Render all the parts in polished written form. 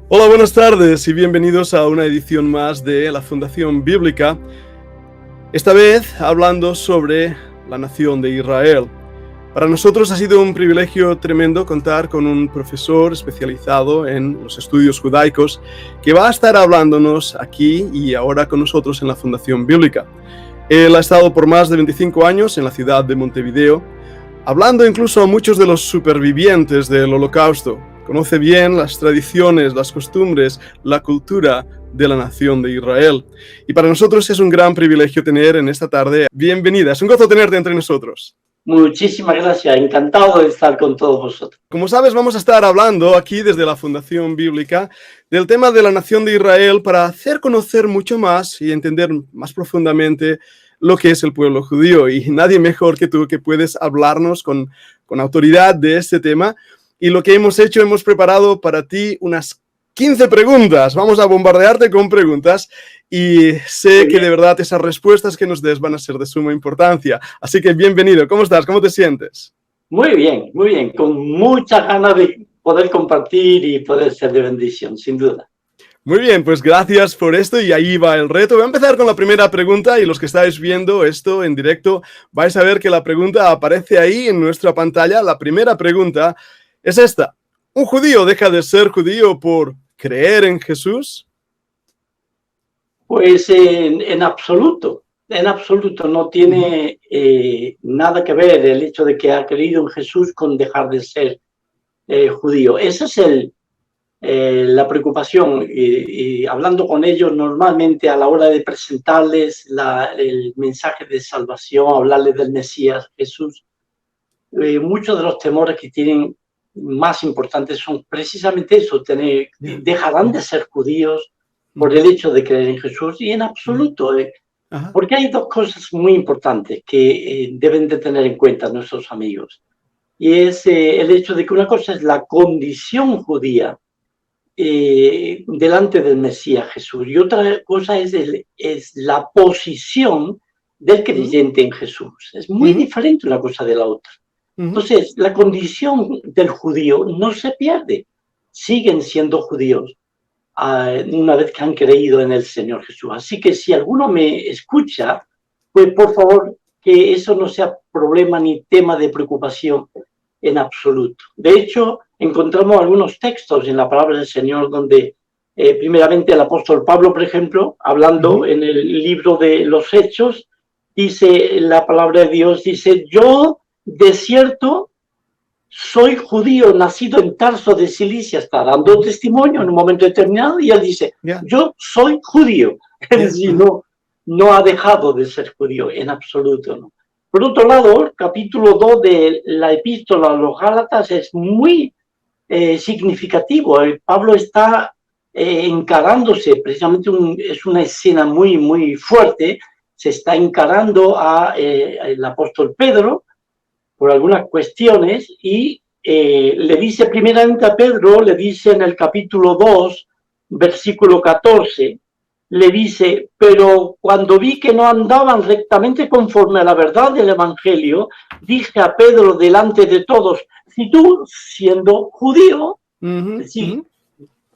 Hola, buenas tardes y bienvenidos a una edición más de la Fundación Bíblica, esta vez hablando sobre la nación de Israel. Para nosotros ha sido un privilegio tremendo contar con un profesor especializado en los estudios judaicos que va a estar hablándonos aquí y ahora con nosotros en la Fundación Bíblica. Él ha estado por más de 25 años en la ciudad de Montevideo, hablando incluso a muchos de los supervivientes del Holocausto. Conoce bien las tradiciones, las costumbres, la cultura de la nación de Israel. Y para nosotros es un gran privilegio tener en esta tarde. Bienvenida, es un gozo tenerte entre nosotros. Muchísimas gracias, encantado de estar con todos vosotros. Como sabes, vamos a estar hablando aquí desde la Fundación Bíblica del tema de la nación de Israel para hacer conocer mucho más y entender más profundamente lo que es el pueblo judío. Y nadie mejor que tú que puedes hablarnos con autoridad de este tema. Y lo que hemos hecho, hemos preparado para ti unas 15 preguntas. Vamos a bombardearte con preguntas y sé que de verdad esas respuestas que nos des van a ser de suma importancia. Así que bienvenido. ¿Cómo estás? ¿Cómo te sientes? Muy bien, con muchas ganas de poder compartir y poder ser de bendición, sin duda. Muy bien, pues gracias por esto y ahí va el reto. Voy a empezar con la primera pregunta y los que estáis viendo esto en directo vais a ver que la pregunta aparece ahí en nuestra pantalla. La primera pregunta es esta: ¿un judío deja de ser judío por creer en Jesús? Pues en absoluto no tiene nada que ver el hecho de que ha creído en Jesús con dejar de ser judío. Esa es la preocupación. Y hablando con ellos normalmente a la hora de presentarles el mensaje de salvación, hablarles del Mesías Jesús, muchos de los temores que tienen más importantes son precisamente eso, dejarán de ser judíos por el hecho de creer en Jesús, y en absoluto, porque hay dos cosas muy importantes que deben de tener en cuenta nuestros amigos, y es el hecho de que una cosa es la condición judía delante del Mesías Jesús, y otra cosa es la posición del creyente en Jesús. Es muy diferente una cosa de la otra. Entonces, la condición del judío no se pierde. Siguen siendo judíos una vez que han creído en el Señor Jesús. Así que si alguno me escucha, pues por favor, que eso no sea problema ni tema de preocupación en absoluto. De hecho, encontramos algunos textos en la palabra del Señor donde, primeramente, el apóstol Pablo, por ejemplo, hablando en el libro de los Hechos, dice la palabra de Dios, dice: yo de cierto soy judío, nacido en Tarso de Cilicia. Está dando testimonio en un momento determinado y él dice, yo soy judío. Es decir, no ha dejado de ser judío en absoluto, ¿no? Por otro lado, el capítulo 2 de la epístola a los Gálatas es muy significativo. Pablo está encarándose, precisamente es una escena muy, muy fuerte. Se está encarando al apóstol Pedro por algunas cuestiones y le dice primeramente a Pedro, le dice en el capítulo 2, versículo 14, le dice: pero cuando vi que no andaban rectamente conforme a la verdad del Evangelio, dije a Pedro delante de todos, si tú, siendo judío,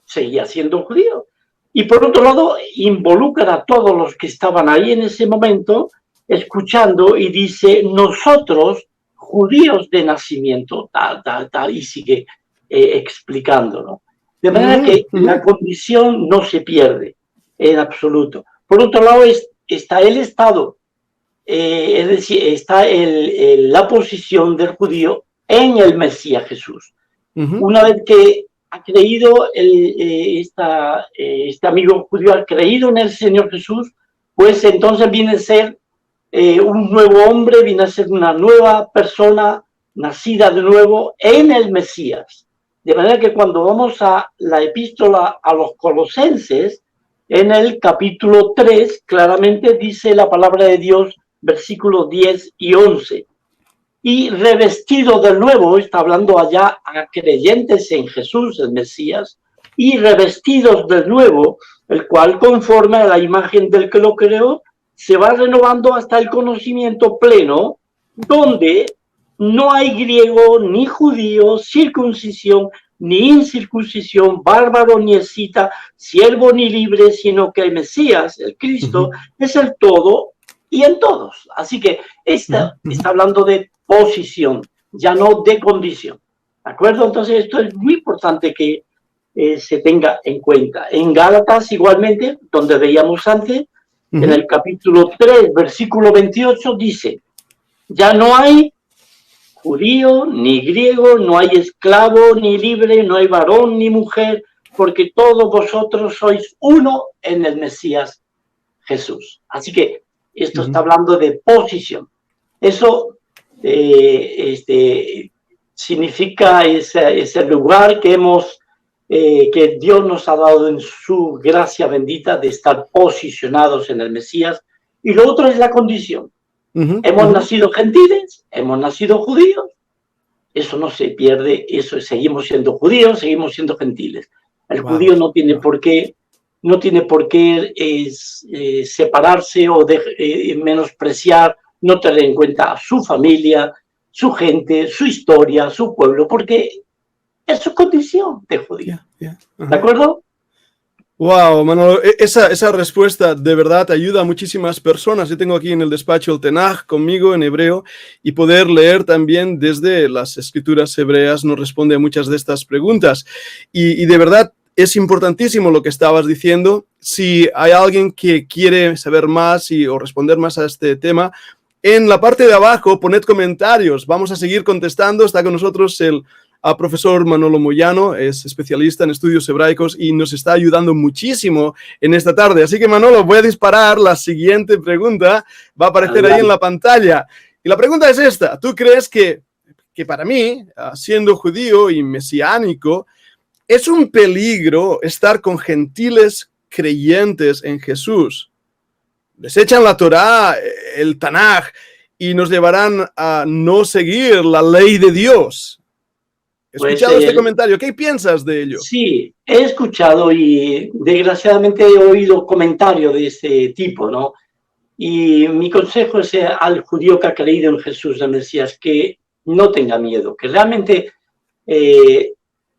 seguía siendo judío. Y por otro lado, involucra a todos los que estaban ahí en ese momento, escuchando, y dice: nosotros, judíos de nacimiento, y sigue explicándolo. De manera que la condición no se pierde en absoluto. Por otro lado, está el estado, es decir, está la posición del judío en el Mesías Jesús. Una vez que ha creído, este amigo judío ha creído en el Señor Jesús, pues entonces viene a ser un nuevo hombre, viene a ser una nueva persona nacida de nuevo en el Mesías. De manera que cuando vamos a la epístola a los Colosenses, en el capítulo 3, claramente dice la palabra de Dios, versículos 10 y 11. Y revestido de nuevo, está hablando allá a creyentes en Jesús, el Mesías, y revestidos de nuevo, el cual, conforme a la imagen del que lo creó, se va renovando hasta el conocimiento pleno, donde no hay griego ni judío, circuncisión ni incircuncisión, bárbaro ni escita, siervo ni libre, sino que el Mesías, el Cristo, es el todo y en todos. Así que está hablando de posición, ya no de condición. ¿De acuerdo? Entonces esto es muy importante que se tenga en cuenta. En Gálatas igualmente, donde veíamos antes, en el capítulo 3, versículo 28, dice, ya no hay judío ni griego, no hay esclavo ni libre, no hay varón ni mujer, porque todos vosotros sois uno en el Mesías Jesús. Así que esto está hablando de posición. Eso significa ese lugar que Dios nos ha dado en su gracia bendita de estar posicionados en el Mesías. Y lo otro es la condición. Hemos nacido gentiles, hemos nacido judíos, eso no se pierde, eso seguimos siendo judíos, seguimos siendo gentiles. El judío no tiene por qué separarse o menospreciar, no tener en cuenta a su familia, su gente, su historia, su pueblo, porque es su condición de judío. ¿De acuerdo? Wow, Manolo, esa respuesta de verdad ayuda a muchísimas personas. Yo tengo aquí en el despacho el Tenaj conmigo en hebreo y poder leer también desde las escrituras hebreas nos responde a muchas de estas preguntas. Y de verdad es importantísimo lo que estabas diciendo. Si hay alguien que quiere saber más o responder más a este tema, en la parte de abajo poned comentarios. Vamos a seguir contestando. Está con nosotros el profesor Manolo Moyano, es especialista en estudios hebraicos y nos está ayudando muchísimo en esta tarde. Así que, Manolo, voy a disparar la siguiente pregunta. Va a aparecer ahí en la pantalla. Y la pregunta es esta. ¿Tú crees que para mí, siendo judío y mesiánico, es un peligro estar con gentiles creyentes en Jesús? Desechan la Torá, el Tanaj, y nos llevarán a no seguir la ley de Dios. He escuchado este comentario. ¿Qué piensas de ello? Sí, he escuchado y desgraciadamente he oído comentarios de este tipo, ¿no? Y mi consejo es al judío que ha creído en Jesús, el Mesías, que no tenga miedo, que realmente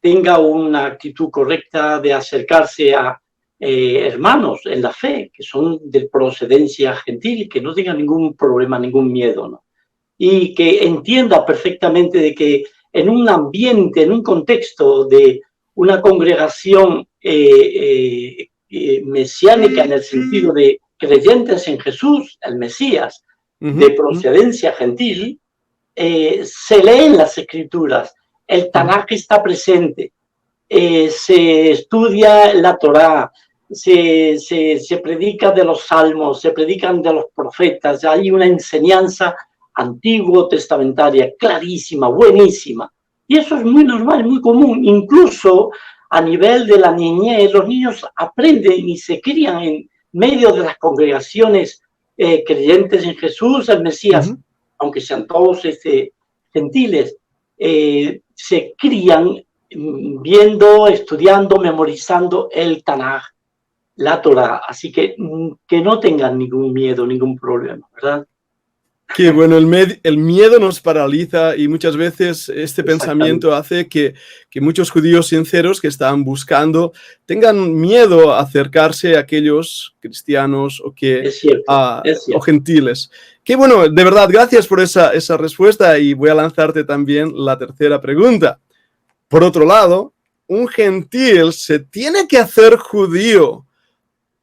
tenga una actitud correcta de acercarse a hermanos en la fe, que son de procedencia gentil, que no tenga ningún problema, ningún miedo, ¿no? Y que entienda perfectamente de que en un ambiente, en un contexto de una congregación mesiánica en el sentido de creyentes en Jesús, el Mesías, de procedencia gentil, se leen las escrituras, el Tanaj está presente, se estudia la Torá, se predica de los salmos, se predican de los profetas, hay una enseñanza antiguo testamentaria, clarísima, buenísima. Y eso es muy normal, muy común. Incluso a nivel de la niñez, los niños aprenden y se crían en medio de las congregaciones creyentes en Jesús, el Mesías, aunque sean todos gentiles, se crían viendo, estudiando, memorizando el Tanaj, la Torá. Así que no tengan ningún miedo, ningún problema, ¿verdad? Que bueno, el miedo nos paraliza y muchas veces este pensamiento hace que muchos judíos sinceros que están buscando tengan miedo a acercarse a aquellos cristianos o o gentiles. Que bueno, de verdad, gracias por esa respuesta y voy a lanzarte también la tercera pregunta. Por otro lado, ¿un gentil se tiene que hacer judío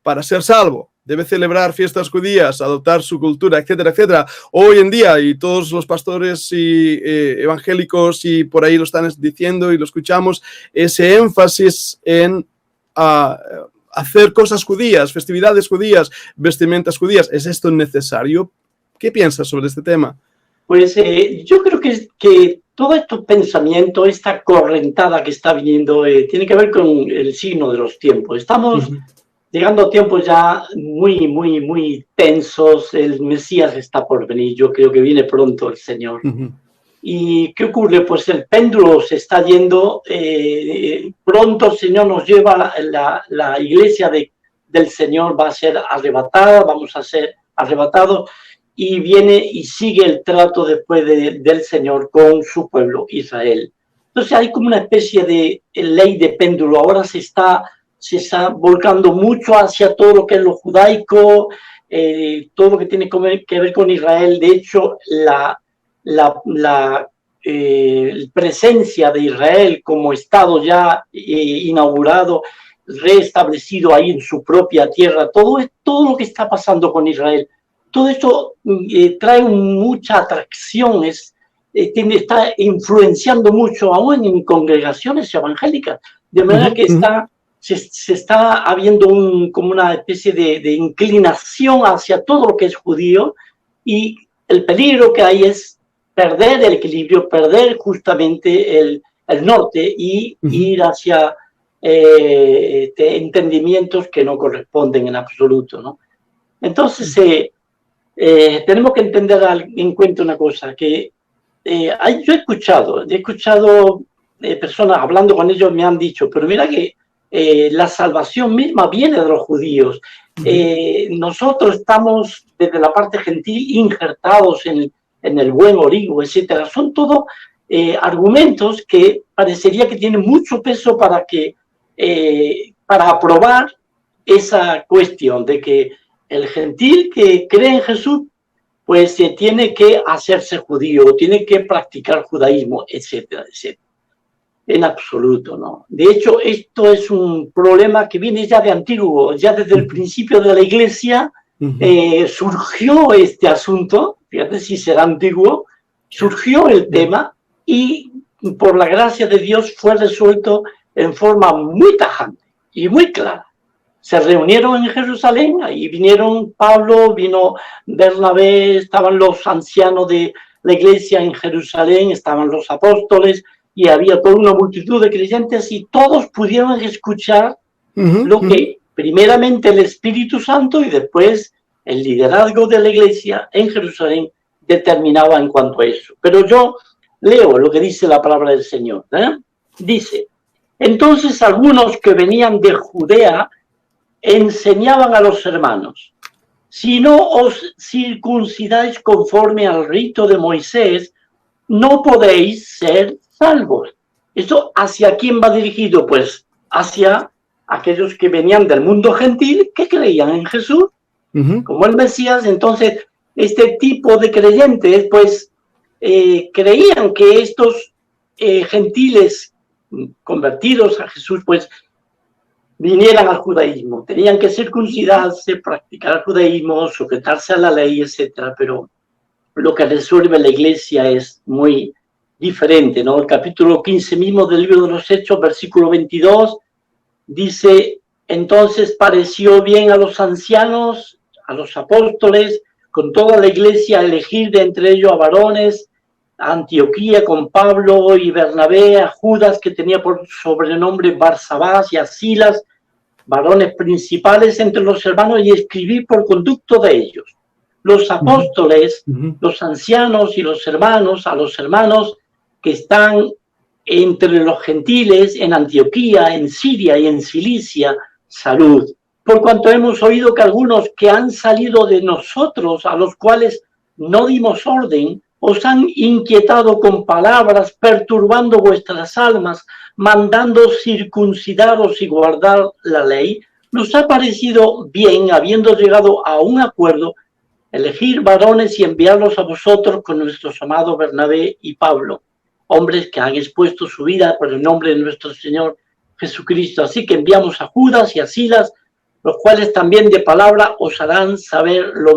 para ser salvo? Debe celebrar fiestas judías, adoptar su cultura, etcétera, etcétera. Hoy en día, y todos los pastores y evangélicos y por ahí lo están diciendo y lo escuchamos, ese énfasis en hacer cosas judías, festividades judías, vestimentas judías. ¿Es esto necesario? ¿Qué piensas sobre este tema? Pues yo creo que todo este pensamiento, esta correntada que está viniendo, tiene que ver con el signo de los tiempos. Estamos llegando a tiempos ya muy, muy, muy tensos. El Mesías está por venir. Yo creo que viene pronto el Señor. ¿Y qué ocurre? Pues el péndulo se está yendo. Pronto el Señor nos lleva, la iglesia del Señor va a ser arrebatada, vamos a ser arrebatados. Y viene y sigue el trato después del Señor con su pueblo Israel. Entonces hay como una especie de ley de péndulo. Ahora se está volcando mucho hacia todo lo que es lo judaico, todo lo que tiene que ver con Israel. De hecho, la presencia de Israel como Estado ya inaugurado, reestablecido ahí en su propia tierra, todo lo que está pasando con Israel, todo esto trae mucha atracción, está influenciando mucho aún en congregaciones evangélicas, de manera que se está habiendo como una especie de inclinación hacia todo lo que es judío, y el peligro que hay es perder el equilibrio, perder justamente el norte y ir hacia entendimientos que no corresponden en absoluto, ¿no? Entonces, tenemos que entender en cuenta una cosa, que yo he escuchado personas hablando con ellos, me han dicho, pero mira que la salvación misma viene de los judíos. Nosotros estamos desde la parte gentil injertados en el buen origo, etcétera. Son todos argumentos que parecería que tienen mucho peso para aprobar esa cuestión de que el gentil que cree en Jesús, pues tiene que hacerse judío, tiene que practicar judaísmo, etcétera, etcétera. En absoluto, ¿no? De hecho, esto es un problema que viene ya de antiguo, ya desde el principio de la Iglesia surgió este asunto, fíjate si será antiguo, surgió el tema y por la gracia de Dios fue resuelto en forma muy tajante y muy clara. Se reunieron en Jerusalén, ahí vinieron Pablo, vino Bernabé, estaban los ancianos de la iglesia en Jerusalén, estaban los apóstoles y había toda una multitud de creyentes y todos pudieron escuchar lo que primeramente el Espíritu Santo y después el liderazgo de la iglesia en Jerusalén determinaba en cuanto a eso. Pero yo leo lo que dice la palabra del Señor. Dice, entonces algunos que venían de Judea enseñaban a los hermanos, si no os circuncidáis conforme al rito de Moisés, no podéis ser salvos. ¿Esto hacia quién va dirigido? Pues hacia aquellos que venían del mundo gentil, que creían en Jesús como el Mesías. Entonces, este tipo de creyentes, pues, creían que estos gentiles convertidos a Jesús, pues, vinieran al judaísmo, tenían que circuncidarse, practicar el judaísmo, sujetarse a la ley, etcétera. Pero lo que resuelve la iglesia es muy diferente, ¿no? El capítulo 15 mismo del libro de los Hechos, versículo 22, dice, entonces pareció bien a los ancianos, a los apóstoles, con toda la iglesia, elegir de entre ellos a varones, a Antioquía con Pablo y Bernabé, a Judas, que tenía por sobrenombre Barsabás, y a Silas, varones principales entre los hermanos, y escribí por conducto de ellos. Los apóstoles, los ancianos y los hermanos, a los hermanos que están entre los gentiles en Antioquía, en Siria y en Cilicia, salud. Por cuanto hemos oído que algunos que han salido de nosotros, a los cuales no dimos orden, os han inquietado con palabras, perturbando vuestras almas, mandando circuncidaros y guardar la ley, nos ha parecido bien, habiendo llegado a un acuerdo, elegir varones y enviarlos a vosotros con nuestros amados Bernabé y Pablo, hombres que han expuesto su vida por el nombre de nuestro Señor Jesucristo. Así que enviamos a Judas y a Silas, los cuales también de palabra os harán saber lo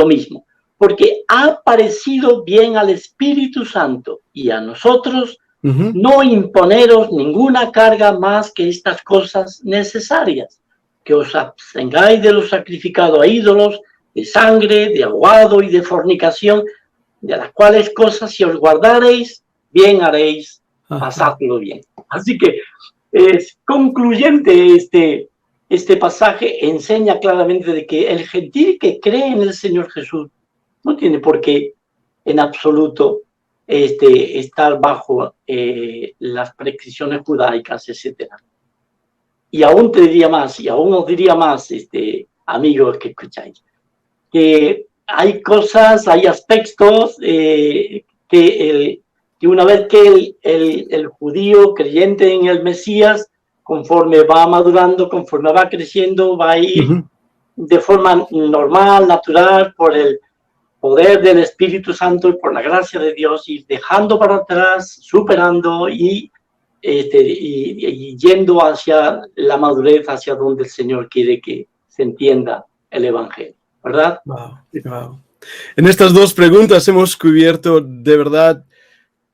mismo, porque ha parecido bien al Espíritu Santo y a nosotros no imponeros ninguna carga más que estas cosas necesarias, que os abstengáis de lo sacrificado a ídolos, de sangre, de aguado y de fornicación, de las cuales cosas si os guardareis, bien haréis, pasadlo bien. Así que es concluyente este pasaje, enseña claramente de que el gentil que cree en el Señor Jesús no tiene por qué en absoluto estar bajo las prescripciones judaicas, etc. Y aún te diría más, y aún os diría más, amigos que escucháis, que hay cosas, hay aspectos que que una vez que el judío creyente en el Mesías, conforme va madurando, conforme va creciendo, va a ir de forma normal, natural, por el poder del Espíritu Santo y por la gracia de Dios, ir dejando para atrás, superando y yendo hacia la madurez, hacia donde el Señor quiere que se entienda el Evangelio, ¿verdad? Wow. En estas dos preguntas hemos cubierto de verdad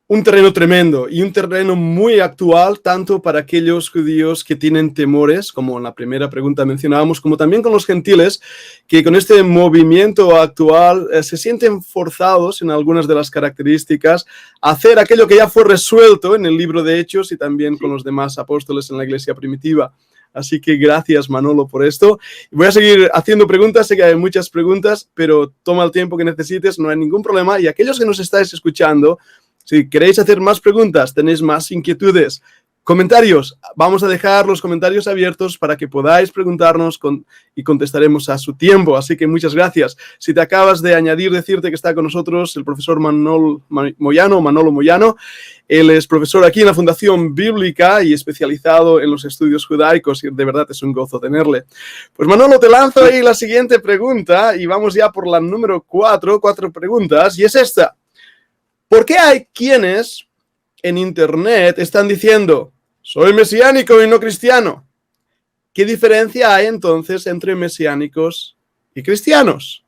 un terreno tremendo y un terreno muy actual, tanto para aquellos judíos que tienen temores, como en la primera pregunta mencionábamos, como también con los gentiles, que con este movimiento actual se sienten forzados en algunas de las características a hacer aquello que ya fue resuelto en el libro de Hechos y también con los demás apóstoles en la iglesia primitiva. Así que gracias, Manolo, por esto. Voy a seguir haciendo preguntas, sé que hay muchas preguntas, pero toma el tiempo que necesites, no hay ningún problema. Y aquellos que nos estáis escuchando, si queréis hacer más preguntas, tenéis más inquietudes, comentarios, vamos a dejar los comentarios abiertos para que podáis preguntarnos y contestaremos a su tiempo. Así que muchas gracias. Si te acabas de añadir, decirte que está con nosotros el profesor Manolo Moyano. Él es profesor aquí en la Fundación Bíblica y especializado en los estudios judaicos y de verdad es un gozo tenerle. Pues Manolo, te lanzo ahí la siguiente pregunta y vamos ya por la número 4 preguntas y es esta. ¿Por qué hay quienes en internet están diciendo soy mesiánico y no cristiano? ¿Qué diferencia hay entonces entre mesiánicos y cristianos?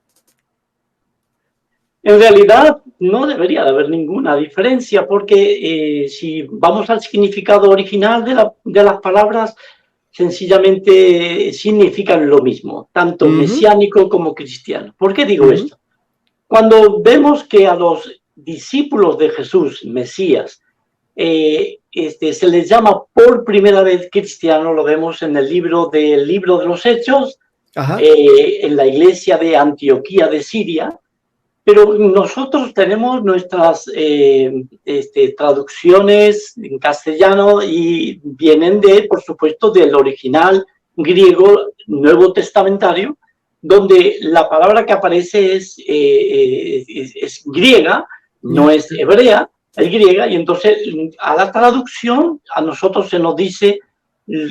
En realidad no debería de haber ninguna diferencia porque si vamos al significado original de las palabras, sencillamente significan lo mismo, tanto mesiánico como cristiano. ¿Por qué digo esto? Cuando vemos que a los discípulos de Jesús, Mesías, se les llama por primera vez cristiano, lo vemos en el libro de los Hechos, en la iglesia de Antioquía de Siria, pero nosotros tenemos nuestras traducciones en castellano y vienen por supuesto, del original griego nuevo testamentario, donde la palabra que aparece es griega, no es hebrea, es griega, y entonces a la traducción a nosotros se nos dice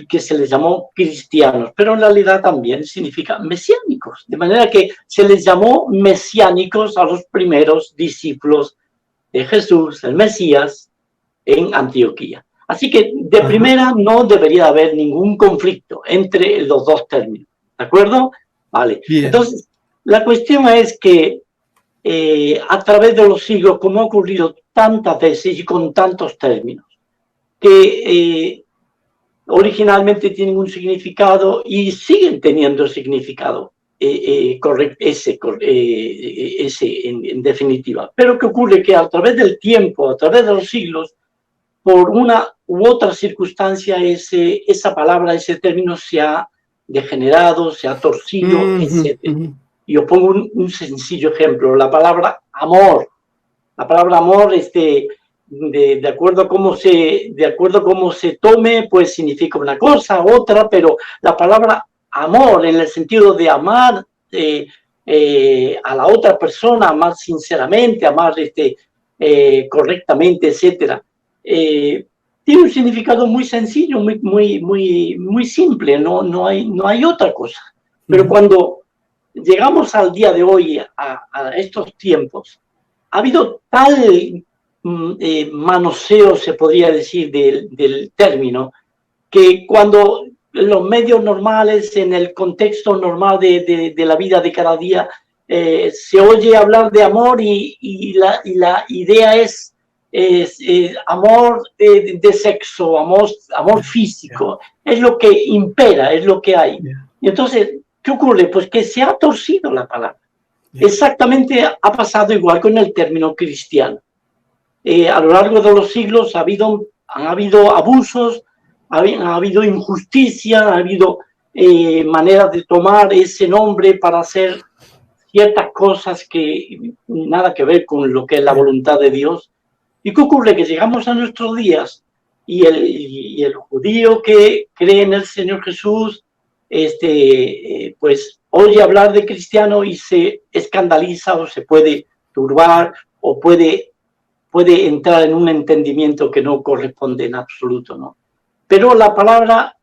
que se les llamó cristianos, pero en realidad también significa mesiánicos, de manera que se les llamó mesiánicos a los primeros discípulos de Jesús, el Mesías, en Antioquía. Así que de primera no debería haber ningún conflicto entre los dos términos, ¿de acuerdo? Vale. Bien. Entonces, la cuestión es que a través de los siglos, como ha ocurrido tantas veces y con tantos términos, que originalmente tienen un significado y siguen teniendo significado ese en definitiva. Pero ¿qué ocurre? Que a través del tiempo, a través de los siglos, por una u otra circunstancia, esa palabra, ese término se ha degenerado, se ha torcido, etc. Y yo pongo un sencillo ejemplo, la palabra amor. La palabra amor, de acuerdo a cómo se tome, pues significa una cosa, otra, pero la palabra amor, en el sentido de amar a la otra persona, amar sinceramente, amar correctamente, etcétera, tiene un significado muy sencillo, muy simple, no hay otra cosa. Pero cuando llegamos al día de hoy, a estos tiempos, ha habido tal manoseo, se podría decir, del término, que cuando los medios normales, en el contexto normal de la vida de cada día, se oye hablar de amor y la idea es amor de sexo, amor físico, es lo que impera, es lo que hay. Y entonces, ¿qué ocurre? Pues que se ha torcido la palabra. Exactamente ha pasado igual con el término cristiano. A lo largo de los siglos han habido abusos, ha habido injusticia, ha habido maneras de tomar ese nombre para hacer ciertas cosas que nada que ver con lo que es la voluntad de Dios. ¿Y qué ocurre? Que llegamos a nuestros días y el judío que cree en el Señor Jesús, pues oye hablar de cristiano y se escandaliza o se puede turbar o puede puede entrar en un entendimiento que no corresponde en absoluto, ¿no? Pero las palabras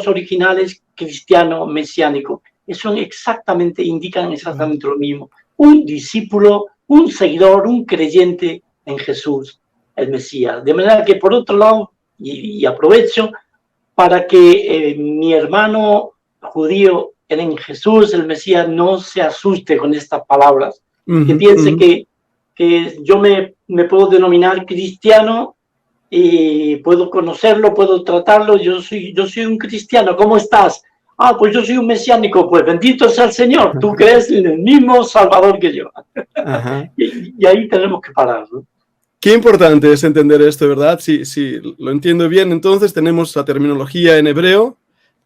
originales cristiano, mesiánico, son exactamente, indican exactamente lo mismo. Un discípulo, un seguidor, un creyente en Jesús, el Mesías. De manera que, por otro lado, y aprovecho para que mi hermano judío en Jesús, el Mesías, no se asuste con estas palabras, que piense que yo me puedo denominar cristiano y puedo conocerlo, puedo tratarlo, yo soy un cristiano, ¿cómo estás? Ah, pues yo soy un mesiánico, pues bendito sea el Señor, tú crees en el mismo Salvador que yo. y ahí tenemos que parar, ¿no? Qué importante es entender esto, ¿verdad? Si lo entiendo bien, entonces tenemos la terminología en hebreo,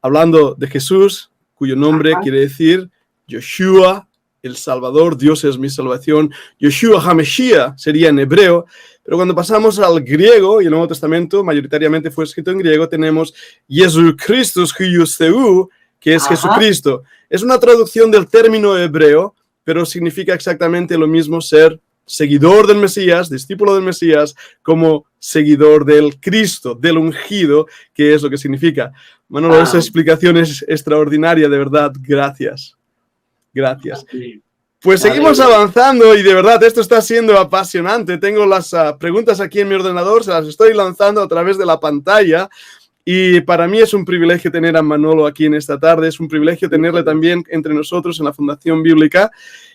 hablando de Jesús, cuyo nombre quiere decir Yoshua, el Salvador, Dios es mi salvación. Yoshua HaMashiach sería en hebreo, pero cuando pasamos al griego, y el Nuevo Testamento mayoritariamente fue escrito en griego, tenemos Jesu Christus Huyuseu, que es Jesucristo. Es una traducción del término hebreo, pero significa exactamente lo mismo, ser seguidor del Mesías, discípulo del Mesías, como seguidor del Cristo, del ungido, que es lo que significa. Manolo, esa explicación es extraordinaria, de verdad, gracias. Gracias. Pues seguimos avanzando y de verdad esto está siendo apasionante. Tengo las preguntas aquí en mi ordenador, se las estoy lanzando a través de la pantalla y para mí es un privilegio tener a Manolo aquí en esta tarde, es un privilegio tenerle también entre nosotros en la Fundación Bíblica.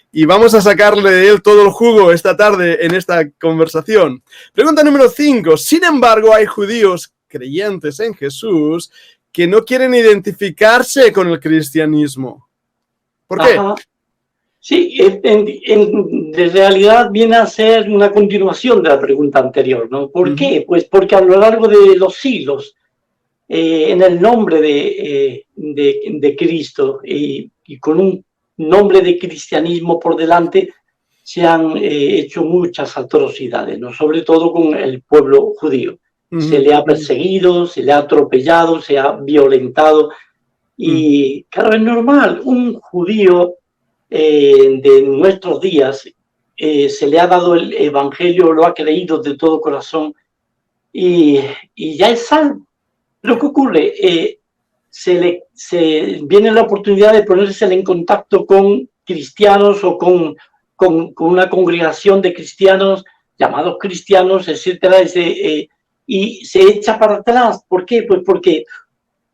Y vamos a sacarle de él todo el jugo esta tarde en esta conversación. Pregunta número 5. Sin embargo, hay judíos creyentes en Jesús que no quieren identificarse con el cristianismo. ¿Por qué? Sí, en realidad viene a ser una continuación de la pregunta anterior, ¿no? ¿Por qué? Pues porque a lo largo de los siglos, en el nombre de Cristo y con un nombre de cristianismo por delante, se han hecho muchas atrocidades, ¿no? Sobre todo con el pueblo judío. Se le ha perseguido, se le ha atropellado, se ha violentado. Y claro, es normal, un judío de nuestros días se le ha dado el evangelio, lo ha creído de todo corazón y ya es salvo. Lo que ocurre, se viene la oportunidad de ponerse en contacto con cristianos o con una congregación de cristianos, llamados cristianos, etcétera, y se echa para atrás. ¿Por qué? Pues porque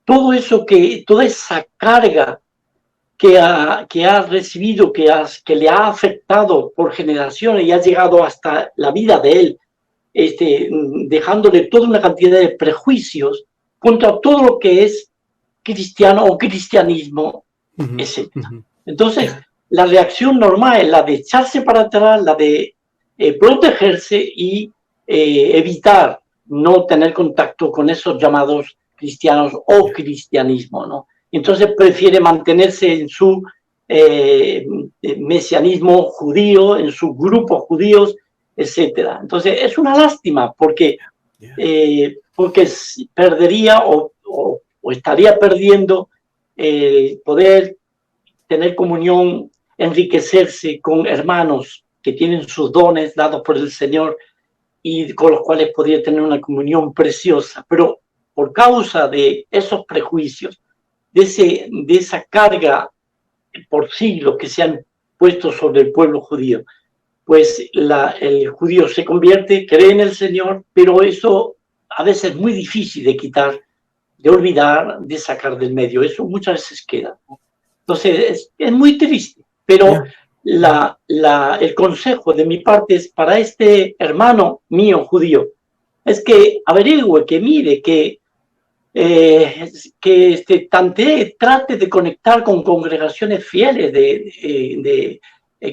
todo eso toda esa carga que ha recibido, que le ha afectado por generaciones y ha llegado hasta la vida de él, dejándole toda una cantidad de prejuicios contra todo lo que es cristiano o cristianismo, etc. Entonces, la reacción normal es la de echarse para atrás, la de protegerse y evitar no tener contacto con esos llamados cristianos o cristianismo, ¿no? Entonces prefiere mantenerse en su mesianismo judío, en sus grupos judíos, etcétera. Entonces es una lástima porque perdería o estaría perdiendo poder tener comunión, enriquecerse con hermanos que tienen sus dones dados por el Señor y con los cuales podría tener una comunión preciosa. Pero por causa de esos prejuicios, de esa carga por siglos que se han puesto sobre el pueblo judío, pues el judío se convierte, cree en el Señor, pero eso a veces es muy difícil de quitar, de olvidar, de sacar del medio. Eso muchas veces queda. Entonces es muy triste, pero el consejo de mi parte es para este hermano mío judío, es que averigüe, que mire, que trate de conectar con congregaciones fieles de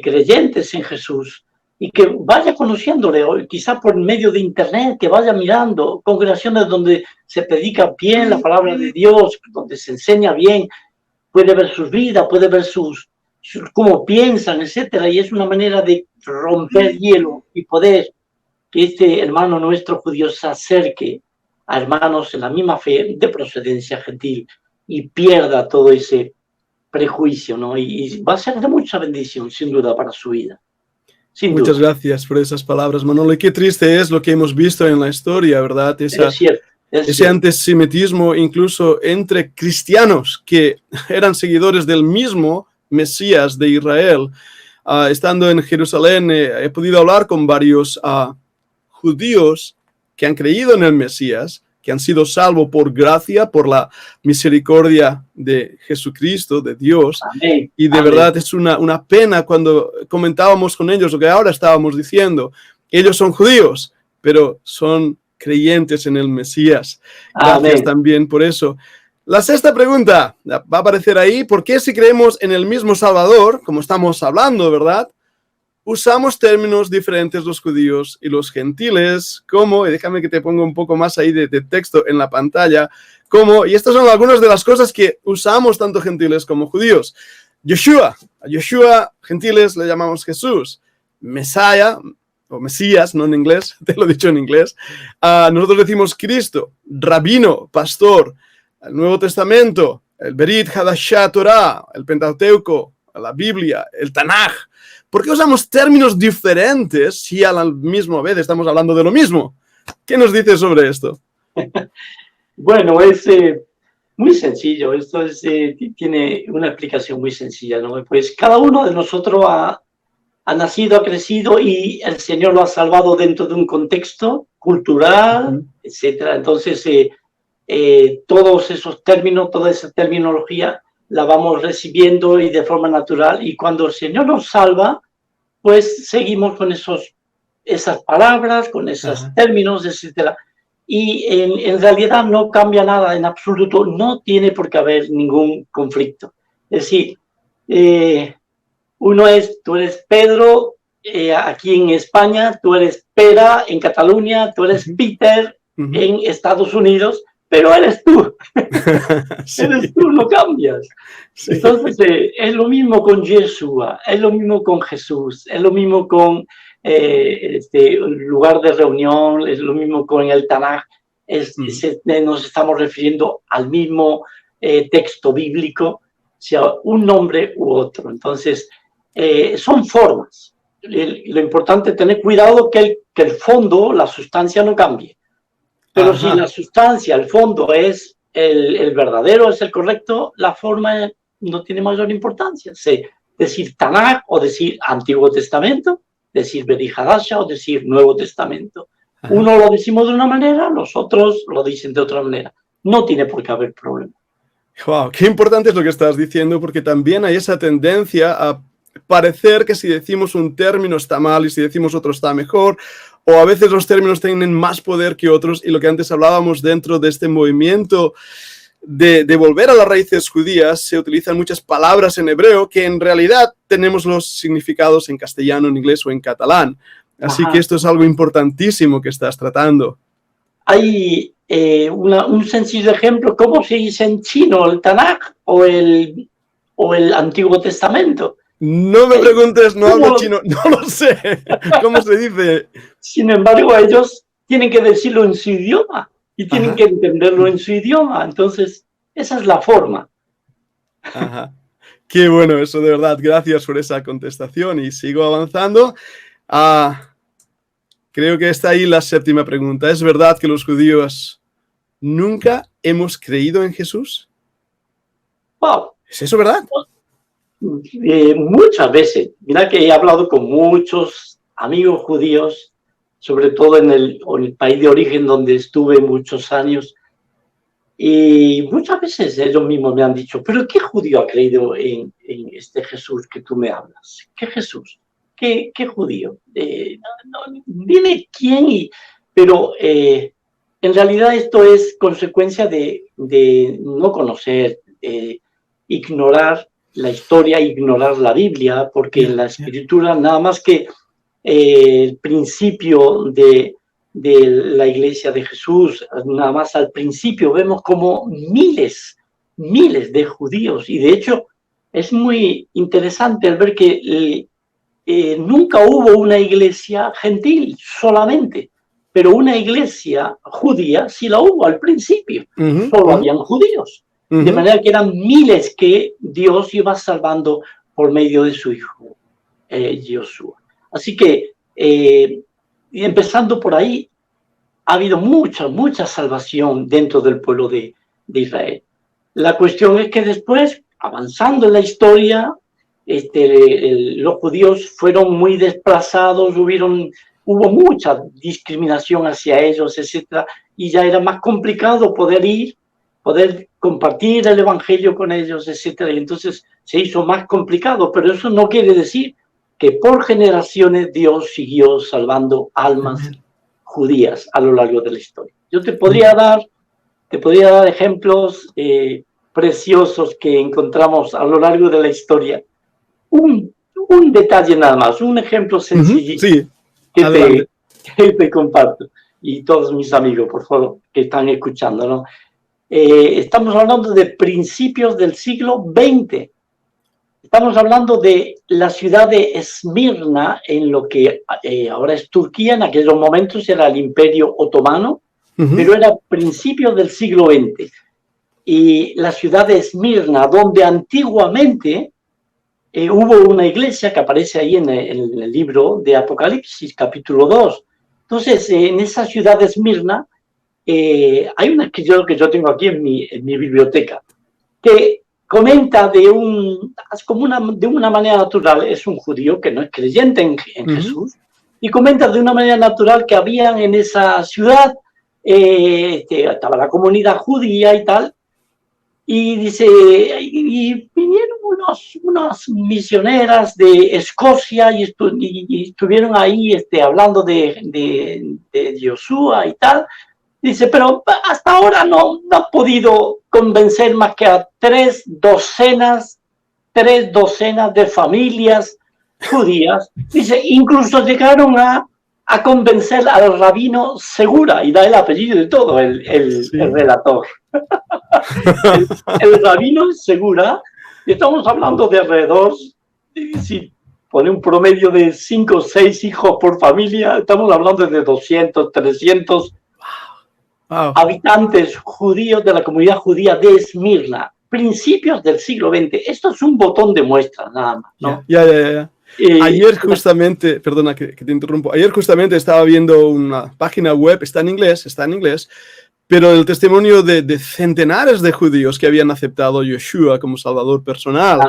creyentes en Jesús y que vaya conociéndole, o quizás por medio de internet, que vaya mirando congregaciones donde se predica bien la palabra de Dios, donde se enseña bien, puede ver sus vidas, puede ver cómo piensan, etcétera, y es una manera de romper hielo y poder que este hermano nuestro judío se acerque a hermanos en la misma fe de procedencia gentil y pierda todo ese prejuicio, ¿no? Y va a ser de mucha bendición, sin duda, para su vida. sin Muchas duda. gracias por esas palabras, Manolo. Y qué triste es lo que hemos visto en la historia, ¿verdad? Es cierto, es Ese cierto. antisemitismo incluso entre cristianos que eran seguidores del mismo Mesías de Israel. Estando en Jerusalén, he podido hablar con varios judíos que han creído en el Mesías, que han sido salvos por gracia, por la misericordia de Jesucristo, de Dios. Amén, Y de amén. verdad es una pena cuando comentábamos con ellos lo que ahora estábamos diciendo. Ellos son judíos, pero son creyentes en el Mesías. Gracias Amén. también por eso. La sexta pregunta va a aparecer ahí. ¿Por qué si creemos en el mismo Salvador, como estamos hablando, verdad, usamos términos diferentes los judíos y los gentiles? Como, y déjame que te ponga un poco más ahí de texto en la pantalla, como, y estas son algunas de las cosas que usamos tanto gentiles como judíos. Yeshua, a Yeshua, gentiles le llamamos Jesús. Messiah, o Mesías, no en inglés, te lo he dicho en inglés. Nosotros decimos Cristo, rabino, pastor. El Nuevo Testamento, el Berit Hadashah Torah, el Pentateuco, la Biblia, el Tanaj. ¿Por qué usamos términos diferentes si a la misma vez estamos hablando de lo mismo? ¿Qué nos dices sobre esto? Bueno, es muy sencillo. Esto tiene una explicación muy sencilla, ¿no? Pues cada uno de nosotros ha nacido, ha crecido y el Señor lo ha salvado dentro de un contexto cultural, etcétera. Entonces, todos esos términos, toda esa terminología la vamos recibiendo y de forma natural. Y cuando el Señor nos salva, pues seguimos con esas palabras, con esos términos, etcétera. Y en realidad no cambia nada en absoluto, no tiene por qué haber ningún conflicto. Es decir, tú eres Pedro aquí en España, tú eres Pera en Cataluña, tú eres Peter en Estados Unidos, pero eres tú. Sí. Eres tú, no cambias. Sí. Entonces, es lo mismo con Yeshua, es lo mismo con Jesús, es lo mismo con lugar de reunión, es lo mismo con el Tanaj. Nos estamos refiriendo al mismo texto bíblico, sea un nombre u otro. Entonces, son formas. Lo importante es tener cuidado que el fondo, la sustancia no cambie. Pero si la sustancia, el fondo es el verdadero, es el correcto, la forma no tiene mayor importancia. Decir Tanaj o decir Antiguo Testamento, decir Berit Hadashah o decir Nuevo Testamento. Uno lo decimos de una manera, los otros lo dicen de otra manera. No tiene por qué haber problema. Wow, qué importante es lo que estás diciendo, porque también hay esa tendencia a parecer que si decimos un término está mal y si decimos otro está mejor, o a veces los términos tienen más poder que otros, y lo que antes hablábamos dentro de este movimiento de volver a las raíces judías, se utilizan muchas palabras en hebreo que en realidad tenemos los significados en castellano, en inglés o en catalán. Así que esto es algo importantísimo que estás tratando. Hay un sencillo ejemplo, ¿cómo se dice en chino el Tanaj o el Antiguo Testamento? No me preguntes, no hablo chino, no lo sé. ¿Cómo se dice? Sin embargo, ellos tienen que decirlo en su idioma y tienen que entenderlo en su idioma. Entonces, esa es la forma. Qué bueno eso, de verdad. Gracias por esa contestación y sigo avanzando. Creo que está ahí la séptima pregunta. ¿Es verdad que los judíos nunca hemos creído en Jesús? Wow. ¿Es eso verdad? Muchas veces. Mira que he hablado con muchos amigos judíos, sobre todo en el país de origen donde estuve muchos años, y muchas veces ellos mismos me han dicho, ¿pero qué judío ha creído en este Jesús que tú me hablas? ¿Qué Jesús? ¿Qué judío? Dime quién, pero en realidad esto es consecuencia de no conocer, ignorar la historia, ignorar la Biblia, porque en la escritura nada más que el principio de la iglesia de Jesús, nada más al principio vemos como miles de judíos, y de hecho es muy interesante el ver que nunca hubo una iglesia gentil solamente, pero una iglesia judía sí la hubo al principio, solo habían judíos. De manera que eran miles que Dios iba salvando por medio de su hijo, Josué. Así que, y empezando por ahí, ha habido mucha salvación dentro del pueblo de Israel. La cuestión es que después, avanzando en la historia, los judíos fueron muy desplazados, hubo mucha discriminación hacia ellos, etcétera, y ya era más complicado poder compartir el evangelio con ellos, etcétera, y entonces se hizo más complicado, pero eso no quiere decir que por generaciones Dios siguió salvando almas judías a lo largo de la historia. Yo te podría dar ejemplos preciosos que encontramos a lo largo de la historia. Un detalle nada más, un ejemplo sencillo que te comparto. Y todos mis amigos, por favor, que están escuchando, ¿no? Estamos hablando de principios del siglo XX. Estamos hablando de la ciudad de Esmirna, en lo que ahora es Turquía, en aquellos momentos era el Imperio Otomano, pero era principios del siglo XX. Y la ciudad de Esmirna, donde antiguamente hubo una iglesia que aparece ahí en el libro de Apocalipsis, capítulo 2. Entonces, en esa ciudad de Esmirna, hay un escritor que yo tengo aquí en mi biblioteca, que comenta de una manera natural, es un judío que no es creyente en Jesús, y comenta de una manera natural que habían en esa ciudad, estaba la comunidad judía y tal, y dice, y vinieron unas misioneras de Escocia y estuvieron ahí hablando de Josué y tal. Dice, pero hasta ahora no han podido convencer más que a tres docenas de familias judías. Dice, incluso llegaron a convencer al rabino Segura, y da el apellido de todo, el relator. el rabino Segura, y estamos hablando de alrededor, si pone un promedio de 5 o 6 hijos por familia, estamos hablando de 200, 300 habitantes judíos de la comunidad judía de Esmirna, principios del siglo XX. Esto es un botón de muestra, nada más, ¿no? Ya. Ayer justamente, perdona que te interrumpo, ayer justamente estaba viendo una página web, está en inglés, pero el testimonio de centenares de judíos que habían aceptado a Yeshua como salvador personal.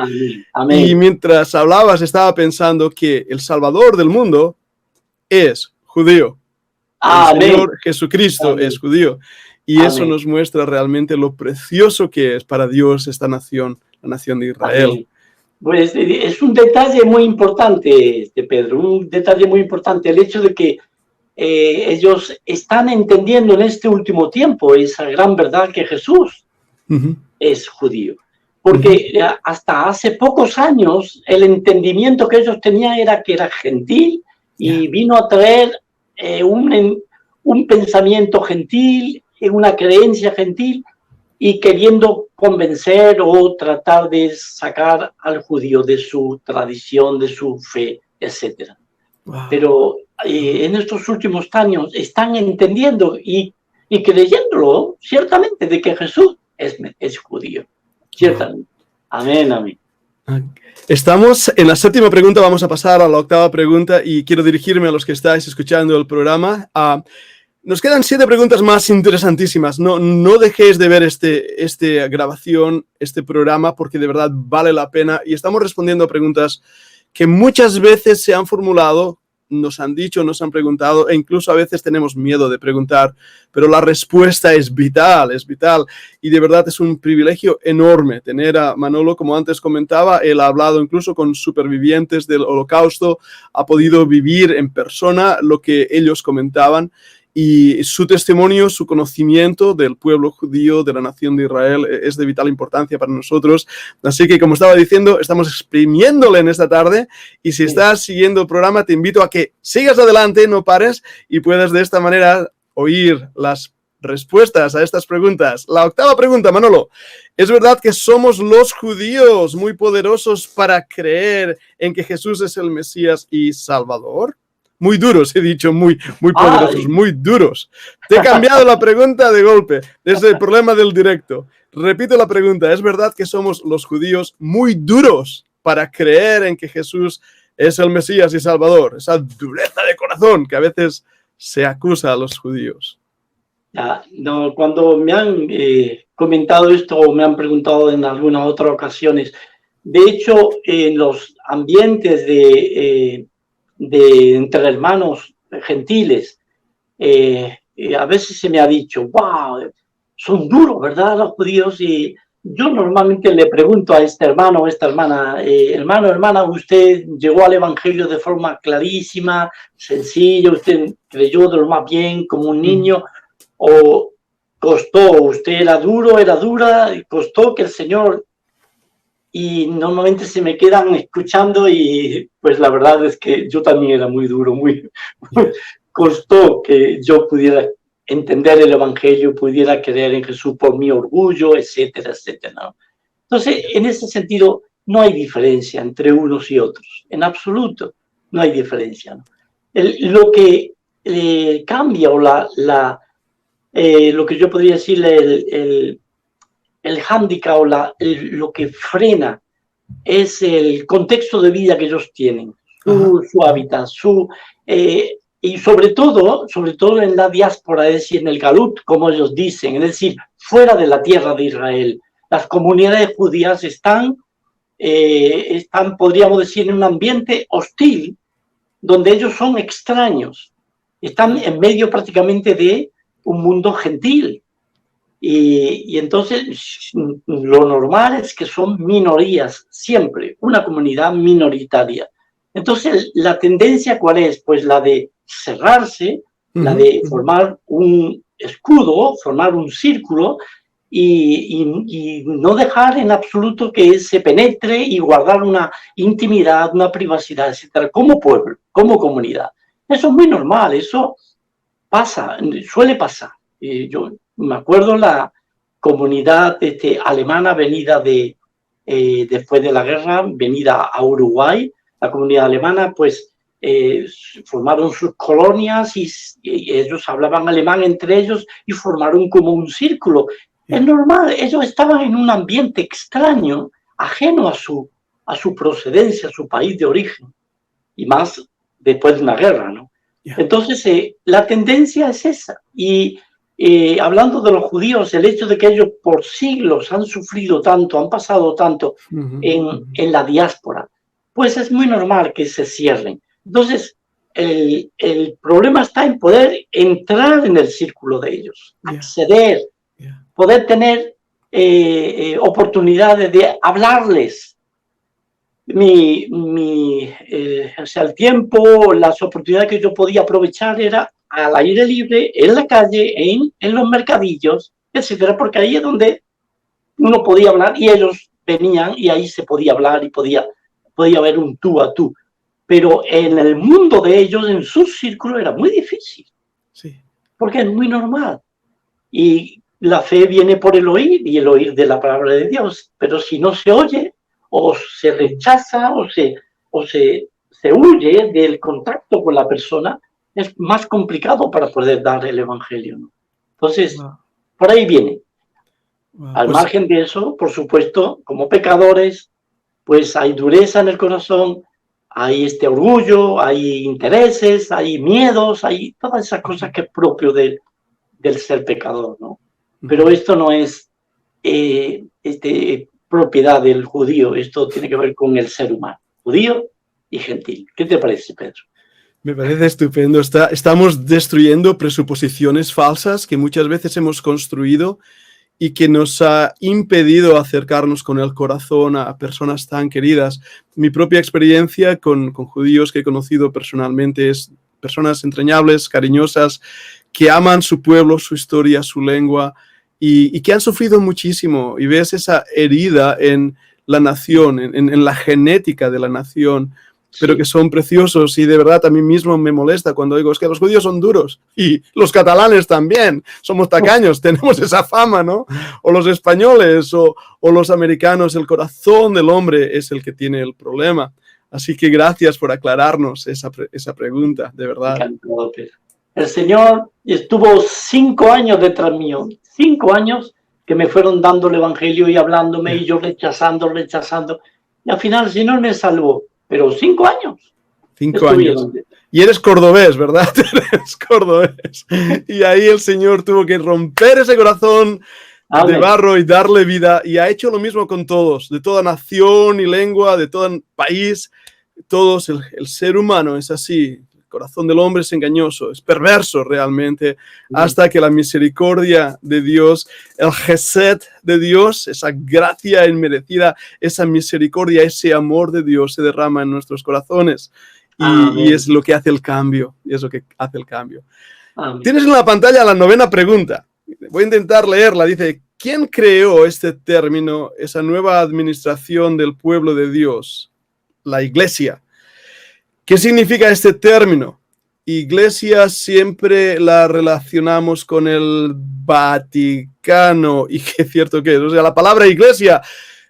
Amén. Y mientras hablabas estaba pensando que el salvador del mundo es judío. El Señor Jesucristo es judío. Y eso nos muestra realmente lo precioso que es para Dios esta nación, la nación de Israel. Amén. Pues es un detalle muy importante, Pedro, un detalle muy importante, el hecho de que ellos están entendiendo en este último tiempo esa gran verdad que Jesús es judío. Porque hasta hace pocos años el entendimiento que ellos tenían era que era gentil y vino a traer un pensamiento gentil, una creencia gentil, y queriendo convencer o tratar de sacar al judío de su tradición, de su fe, etc. Wow. Pero en estos últimos años están entendiendo y creyéndolo ciertamente de que Jesús es judío. Ciertamente. Amén. Estamos en la séptima pregunta, vamos a pasar a la octava pregunta y quiero dirigirme a los que estáis escuchando el programa. Nos quedan 7 preguntas más interesantísimas. No dejéis de ver esta grabación, este programa, porque de verdad vale la pena. Y estamos respondiendo a preguntas que muchas veces se han formulado, nos han dicho, nos han preguntado, e incluso a veces tenemos miedo de preguntar, pero la respuesta es vital. Y de verdad es un privilegio enorme tener a Manolo, como antes comentaba. Él ha hablado incluso con supervivientes del Holocausto, ha podido vivir en persona lo que ellos comentaban. Y su testimonio, su conocimiento del pueblo judío, de la nación de Israel, es de vital importancia para nosotros. Así que, como estaba diciendo, estamos exprimiéndole en esta tarde. Y si estás siguiendo el programa, te invito a que sigas adelante, no pares, y puedas de esta manera oír las respuestas a estas preguntas. La octava pregunta, Manolo. ¿Es verdad que somos los judíos muy poderosos para creer en que Jesús es el Mesías y Salvador? Muy duros, he dicho, muy poderosos, muy duros. Te he cambiado la pregunta de golpe, desde el problema del directo. Repito la pregunta, ¿es verdad que somos los judíos muy duros para creer en que Jesús es el Mesías y Salvador, esa dureza de corazón que a veces se acusa a los judíos. Ya, no, cuando me han comentado esto o me han preguntado en algunas otras ocasiones, de hecho, en los ambientes de entre hermanos gentiles, a veces se me ha dicho, wow, son duros, ¿verdad? Los judíos. Y yo normalmente le pregunto a este hermano o esta hermana, hermano, hermana, usted llegó al evangelio de forma clarísima, sencilla, usted creyó de lo más bien como un niño, o costó, usted era duro, era dura, y costó que el Señor... Y normalmente se me quedan escuchando y pues la verdad es que yo también era muy duro, muy costó que yo pudiera entender el evangelio, pudiera creer en Jesús por mi orgullo, etcétera, etcétera, ¿no? Entonces, en ese sentido, no hay diferencia entre unos y otros, en absoluto, no hay diferencia, ¿no? Lo que cambia o lo que yo podría decir, el hándicap o lo que frena es el contexto de vida que ellos tienen, su hábitat, y sobre todo en la diáspora, es decir, en el Galut, como ellos dicen, es decir, fuera de la tierra de Israel. Las comunidades judías están, podríamos decir, en un ambiente hostil, donde ellos son extraños, están en medio prácticamente de un mundo gentil. Y entonces lo normal es que son minorías, siempre, una comunidad minoritaria. Entonces, ¿la tendencia cuál es? Pues la de cerrarse, la de formar un escudo, formar un círculo y no dejar en absoluto que se penetre y guardar una intimidad, una privacidad, etcétera, como pueblo, como comunidad. Eso es muy normal, eso pasa, suele pasar. Yo me acuerdo la comunidad alemana venida después de la guerra, venida a Uruguay, la comunidad alemana, pues formaron sus colonias y ellos hablaban alemán entre ellos y formaron como un círculo. Es normal, ellos estaban en un ambiente extraño, ajeno a su procedencia, a su país de origen, y más después de una guerra, ¿no? Entonces, la tendencia es esa. Y hablando de los judíos, el hecho de que ellos por siglos han sufrido tanto, han pasado tanto en la diáspora, pues es muy normal que se cierren. Entonces, el problema está en poder entrar en el círculo de ellos, acceder, poder tener oportunidades de hablarles. O sea, el tiempo, las oportunidades que yo podía aprovechar era al aire libre, en la calle, en los mercadillos, etcétera, porque ahí es donde uno podía hablar y ellos venían y ahí se podía hablar y podía haber un tú a tú. Pero en el mundo de ellos, en su círculo, era muy difícil. Sí. Porque es muy normal. Y la fe viene por el oír y el oír de la palabra de Dios. Pero si no se oye, o se rechaza, o se huye del contacto con la persona, es más complicado para poder dar el evangelio, ¿no? Entonces, por ahí viene. Al margen de eso, por supuesto, como pecadores, pues hay dureza en el corazón, hay orgullo, hay intereses, hay miedos, hay todas esas cosas que es propio del ser pecador, ¿no? Pero esto no es propiedad del judío, esto tiene que ver con el ser humano, judío y gentil. ¿Qué te parece, Pedro? Me parece estupendo. Estamos destruyendo presuposiciones falsas que muchas veces hemos construido y que nos ha impedido acercarnos con el corazón a personas tan queridas. Mi propia experiencia con judíos que he conocido personalmente es personas entrañables, cariñosas, que aman su pueblo, su historia, su lengua y que han sufrido muchísimo. Y ves esa herida en la nación, en la genética de la nación, pero que son preciosos y de verdad a mí mismo me molesta cuando digo, es que los judíos son duros y los catalanes también, somos tacaños, tenemos esa fama, ¿no? O los españoles o los americanos, el corazón del hombre es el que tiene el problema. Así que gracias por aclararnos esa pregunta, de verdad. Encantado, Pedro. El Señor estuvo 5 años detrás mío, 5 años que me fueron dando el evangelio y hablándome y yo rechazando. Y al final el Señor me salvó. pero 5 años. 5 años. Y eres cordobés, ¿verdad? Eres cordobés. Y ahí el Señor tuvo que romper ese corazón de barro y darle vida. Y ha hecho lo mismo con todos, de toda nación y lengua, de todo país. Todos, el ser humano es así. El corazón del hombre es engañoso, es perverso realmente, hasta que la misericordia de Dios, el Gesed de Dios, esa gracia inmerecida, esa misericordia, ese amor de Dios se derrama en nuestros corazones. Y es lo que hace el cambio. Y es lo que hace el cambio. Tienes en la pantalla la 9ª pregunta. Voy a intentar leerla. Dice, ¿quién creó este término, esa nueva administración del pueblo de Dios? La Iglesia. ¿Qué significa este término? Iglesia siempre la relacionamos con el Vaticano. Y qué cierto que es. O sea, la palabra iglesia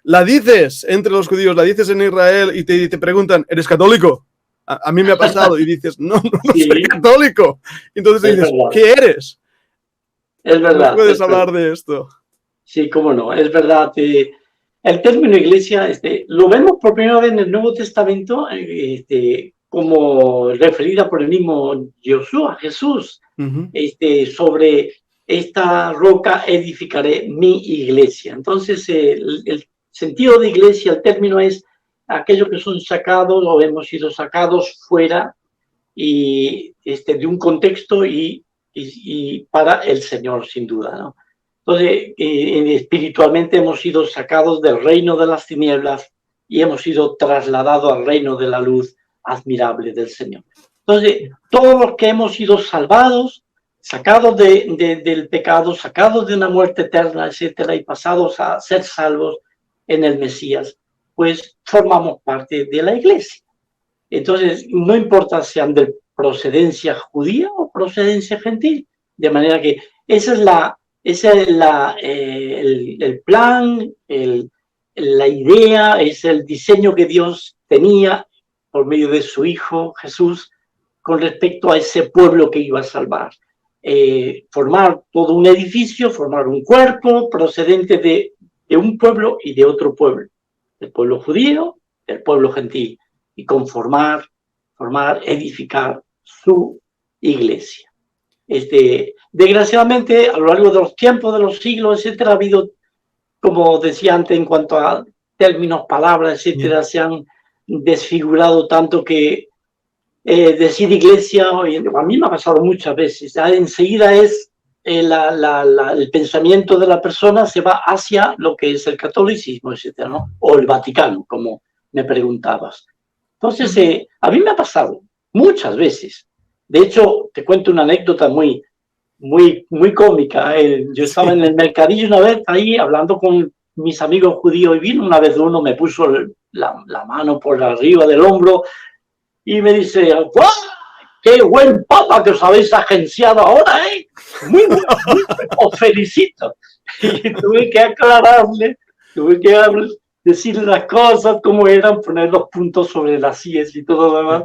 la dices entre los judíos, la dices en Israel y te preguntan, ¿eres católico? A mí me ha pasado y dices, no soy católico. Entonces dices, verdad. ¿Qué eres? Es verdad. ¿No puedes hablar de esto? Sí, cómo no, es verdad. El término iglesia lo vemos por primera vez en el Nuevo Testamento como referida por el mismo Josué, Jesús, sobre esta roca edificaré mi iglesia. Entonces, el sentido de iglesia, el término es aquellos que son sacados o hemos sido sacados fuera y de un contexto y para el Señor, sin duda, ¿no? Entonces, espiritualmente hemos sido sacados del reino de las tinieblas y hemos sido trasladados al reino de la luz admirable del Señor. Entonces, todos los que hemos sido salvados, sacados del pecado, sacados de una muerte eterna, etcétera, y pasados a ser salvos en el Mesías, pues formamos parte de la iglesia. Entonces, no importa si sean de procedencia judía o procedencia gentil, de manera que ese es el plan, la idea, es el diseño que Dios tenía por medio de su Hijo Jesús con respecto a ese pueblo que iba a salvar. Formar todo un edificio, formar un cuerpo procedente de un pueblo y de otro pueblo, del pueblo judío, del pueblo gentil, y conformar, edificar su iglesia. Desgraciadamente, a lo largo de los tiempos, de los siglos, etcétera, ha habido, como decía antes, en cuanto a términos, palabras, etcétera, se han desfigurado tanto que decir iglesia, a mí me ha pasado muchas veces, enseguida es el pensamiento de la persona se va hacia lo que es el catolicismo, etcétera, ¿no? O el Vaticano, como me preguntabas. Entonces, a mí me ha pasado muchas veces. De hecho, te cuento una anécdota muy cómica. Yo estaba en el mercadillo una vez ahí hablando con mis amigos judíos y vino una vez uno, me puso la mano por arriba del hombro y me dice, ¡guau! ¡Qué buen papa que os habéis agenciado ahora, eh! Muy bueno, os felicito. Y tuve que aclararle, decirle las cosas como eran, poner los puntos sobre las íes y todo lo demás,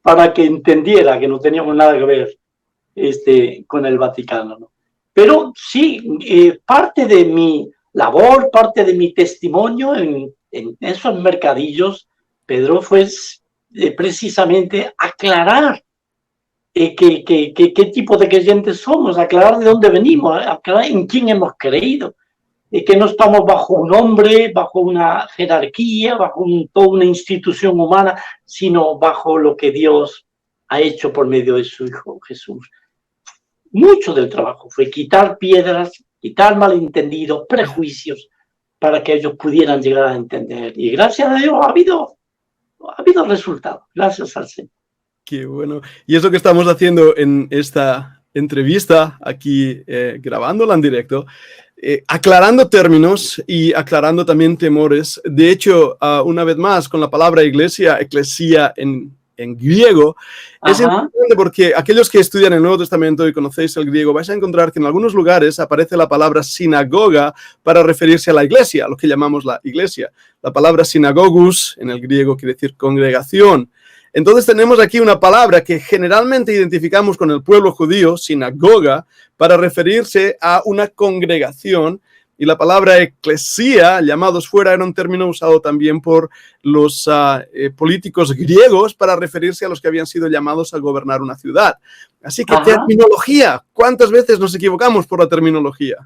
para que entendiera que no teníamos nada que ver con el Vaticano, ¿no? Pero sí, parte de mi labor, parte de mi testimonio en esos mercadillos, Pedro, fue precisamente aclarar qué tipo de creyentes somos, aclarar de dónde venimos, aclarar en quién hemos creído, que no estamos bajo un hombre, bajo una jerarquía, bajo toda una institución humana, sino bajo lo que Dios ha hecho por medio de su Hijo Jesús. Mucho del trabajo fue quitar piedras, quitar malentendidos, prejuicios, para que ellos pudieran llegar a entender. Y gracias a Dios ha habido resultados, gracias al Señor. Qué bueno. Y es lo que estamos haciendo en esta entrevista, aquí grabándola en directo, aclarando términos y aclarando también temores. De hecho, una vez más, con la palabra iglesia, eclesia en griego, es importante porque aquellos que estudian el Nuevo Testamento y conocéis el griego, vais a encontrar que en algunos lugares aparece la palabra sinagoga para referirse a la iglesia, lo que llamamos la iglesia. La palabra sinagogus en el griego quiere decir congregación. Entonces tenemos aquí una palabra que generalmente identificamos con el pueblo judío, sinagoga, para referirse a una congregación Y la palabra eclesía, llamados fuera, era un término usado también por los políticos griegos para referirse a los que habían sido llamados a gobernar una ciudad. Así que terminología, ¿cuántas veces nos equivocamos por la terminología?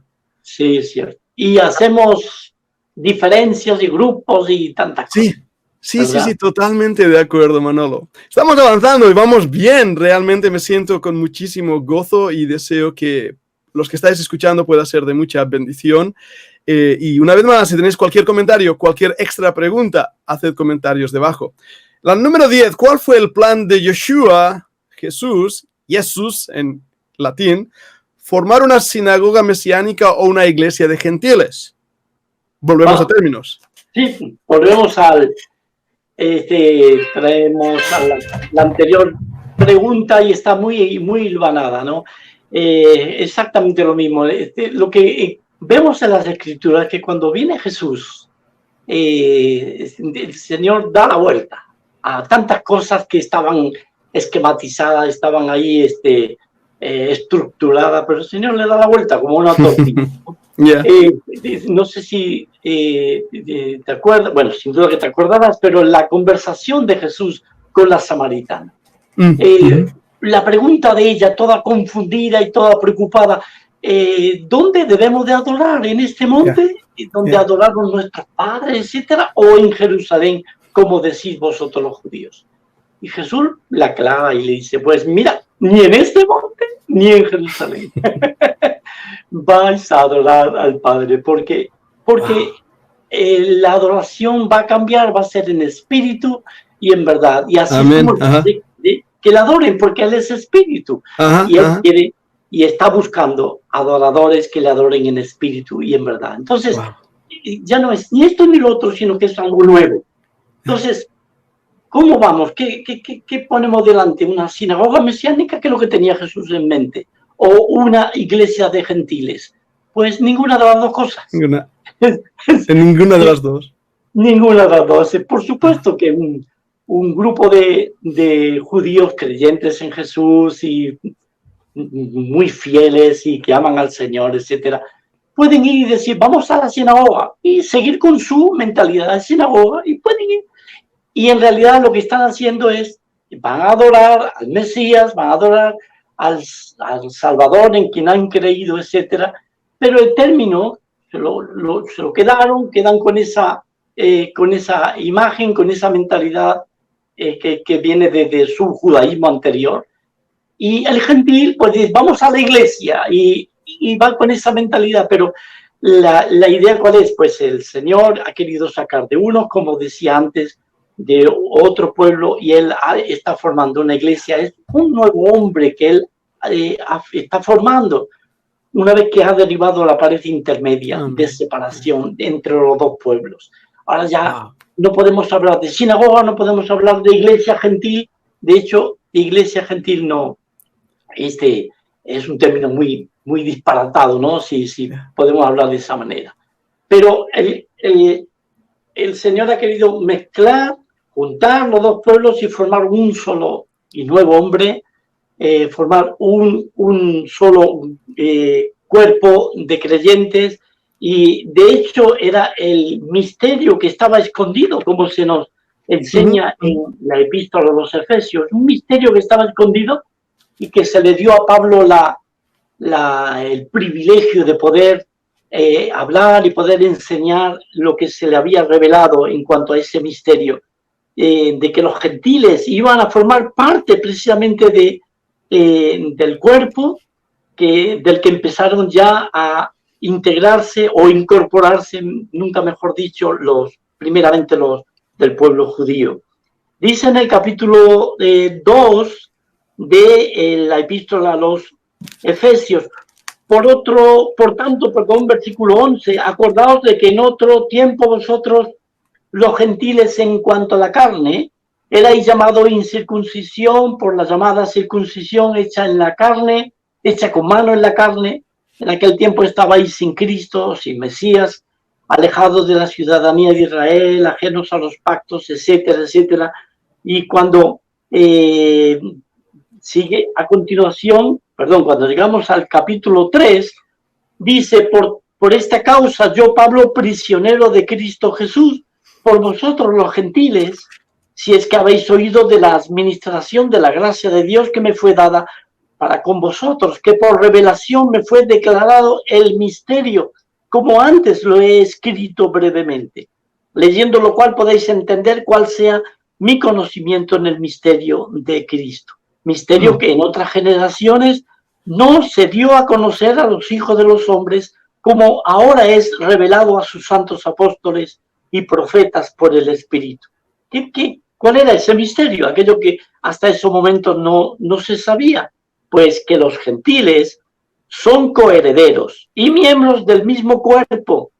Sí, es cierto. Y hacemos diferencias y grupos y tantas cosas. Sí, totalmente de acuerdo, Manolo. Estamos avanzando y vamos bien. Realmente me siento con muchísimo gozo y deseo que los que estáis escuchando pueda ser de mucha bendición. Y una vez más, si tenéis cualquier comentario, cualquier extra pregunta, haced comentarios debajo. La número 10, ¿cuál fue el plan de Yeshua, Jesús en latín, formar una sinagoga mesiánica o una iglesia de gentiles? Volvemos a términos. Sí, volvemos traemos a la anterior pregunta y está muy hilvanada, ¿no? Exactamente lo mismo. Lo que vemos en las Escrituras es que cuando viene Jesús, el Señor da la vuelta a tantas cosas que estaban esquematizadas, estaban ahí estructuradas, pero el Señor le da la vuelta como una tortilla. No sé si te acuerdas, bueno, sin duda que te acordarás, pero la conversación de Jesús con la samaritana. La pregunta de ella, toda confundida y toda preocupada, ¿dónde debemos de adorar? ¿En este monte donde adoraron nuestros padres, etcétera? ¿O en Jerusalén, como decís vosotros los judíos? Y Jesús la aclara y le dice, pues mira, ni en este monte ni en Jerusalén vais a adorar al Padre, porque la adoración va a cambiar, va a ser en espíritu y en verdad. Y así es como que le adoren, porque Él es espíritu. Y Él quiere y está buscando adoradores que le adoren en espíritu y en verdad. Entonces, ya no es ni esto ni lo otro, sino que es algo nuevo. Entonces, ¿cómo vamos? ¿Qué ponemos delante? ¿Una sinagoga mesiánica, que es lo que tenía Jesús en mente? ¿O una iglesia de gentiles? Pues ninguna de las dos cosas. Ninguna de las dos. Ninguna de las dos. Por supuesto que un grupo de judíos creyentes en Jesús y muy fieles y que aman al Señor, etcétera, pueden ir y decir, vamos a la sinagoga y seguir con su mentalidad de sinagoga y pueden ir. Y en realidad lo que están haciendo es, van a adorar al Mesías, van a adorar al Salvador en quien han creído, etcétera, pero el término se lo quedan con esa imagen, con esa mentalidad que viene de su judaísmo anterior. Y el gentil, pues dice, vamos a la iglesia y va con esa mentalidad, pero la idea ¿cuál es? Pues el Señor ha querido sacar de unos, como decía antes, de otro pueblo, y Él está formando una iglesia. Es un nuevo hombre que Él está formando, una vez que ha derribado la pared intermedia de separación entre los dos pueblos. Ahora ya no podemos hablar de sinagoga, no podemos hablar de iglesia gentil. De hecho, iglesia gentil no, es un término muy, muy disparatado, ¿no? Si podemos hablar de esa manera. Pero el Señor ha querido mezclar, juntar los dos pueblos y formar un solo y nuevo hombre, formar un solo cuerpo de creyentes, y de hecho era el misterio que estaba escondido, como se nos enseña en la epístola de los Efesios, un misterio que estaba escondido y que se le dio a Pablo el privilegio de poder hablar y poder enseñar lo que se le había revelado en cuanto a ese misterio, de que los gentiles iban a formar parte precisamente del cuerpo del que empezaron ya a integrarse o incorporarse, nunca mejor dicho, primeramente los del pueblo judío. Dice en el capítulo 2 de la epístola a los Efesios, por tanto, versículo 11, acordaos de que en otro tiempo vosotros, los gentiles, en cuanto a la carne, erais llamado incircuncisión por la llamada circuncisión hecha en la carne, hecha con mano en la carne. En aquel tiempo estabais sin Cristo, sin Mesías, alejados de la ciudadanía de Israel, ajenos a los pactos, etcétera, etcétera. Y cuando sigue a continuación, cuando llegamos al capítulo 3, dice, por esta causa, yo, Pablo, prisionero de Cristo Jesús, por vosotros los gentiles, si es que habéis oído de la administración de la gracia de Dios que me fue dada para con vosotros, que por revelación me fue declarado el misterio, como antes lo he escrito brevemente, leyendo lo cual podéis entender cuál sea mi conocimiento en el misterio de Cristo. Misterio que en otras generaciones no se dio a conocer a los hijos de los hombres, como ahora es revelado a sus santos apóstoles y profetas por el Espíritu. ¿Cuál era ese misterio? Aquello que hasta ese momento no se sabía. Pues que los gentiles son coherederos y miembros del mismo cuerpo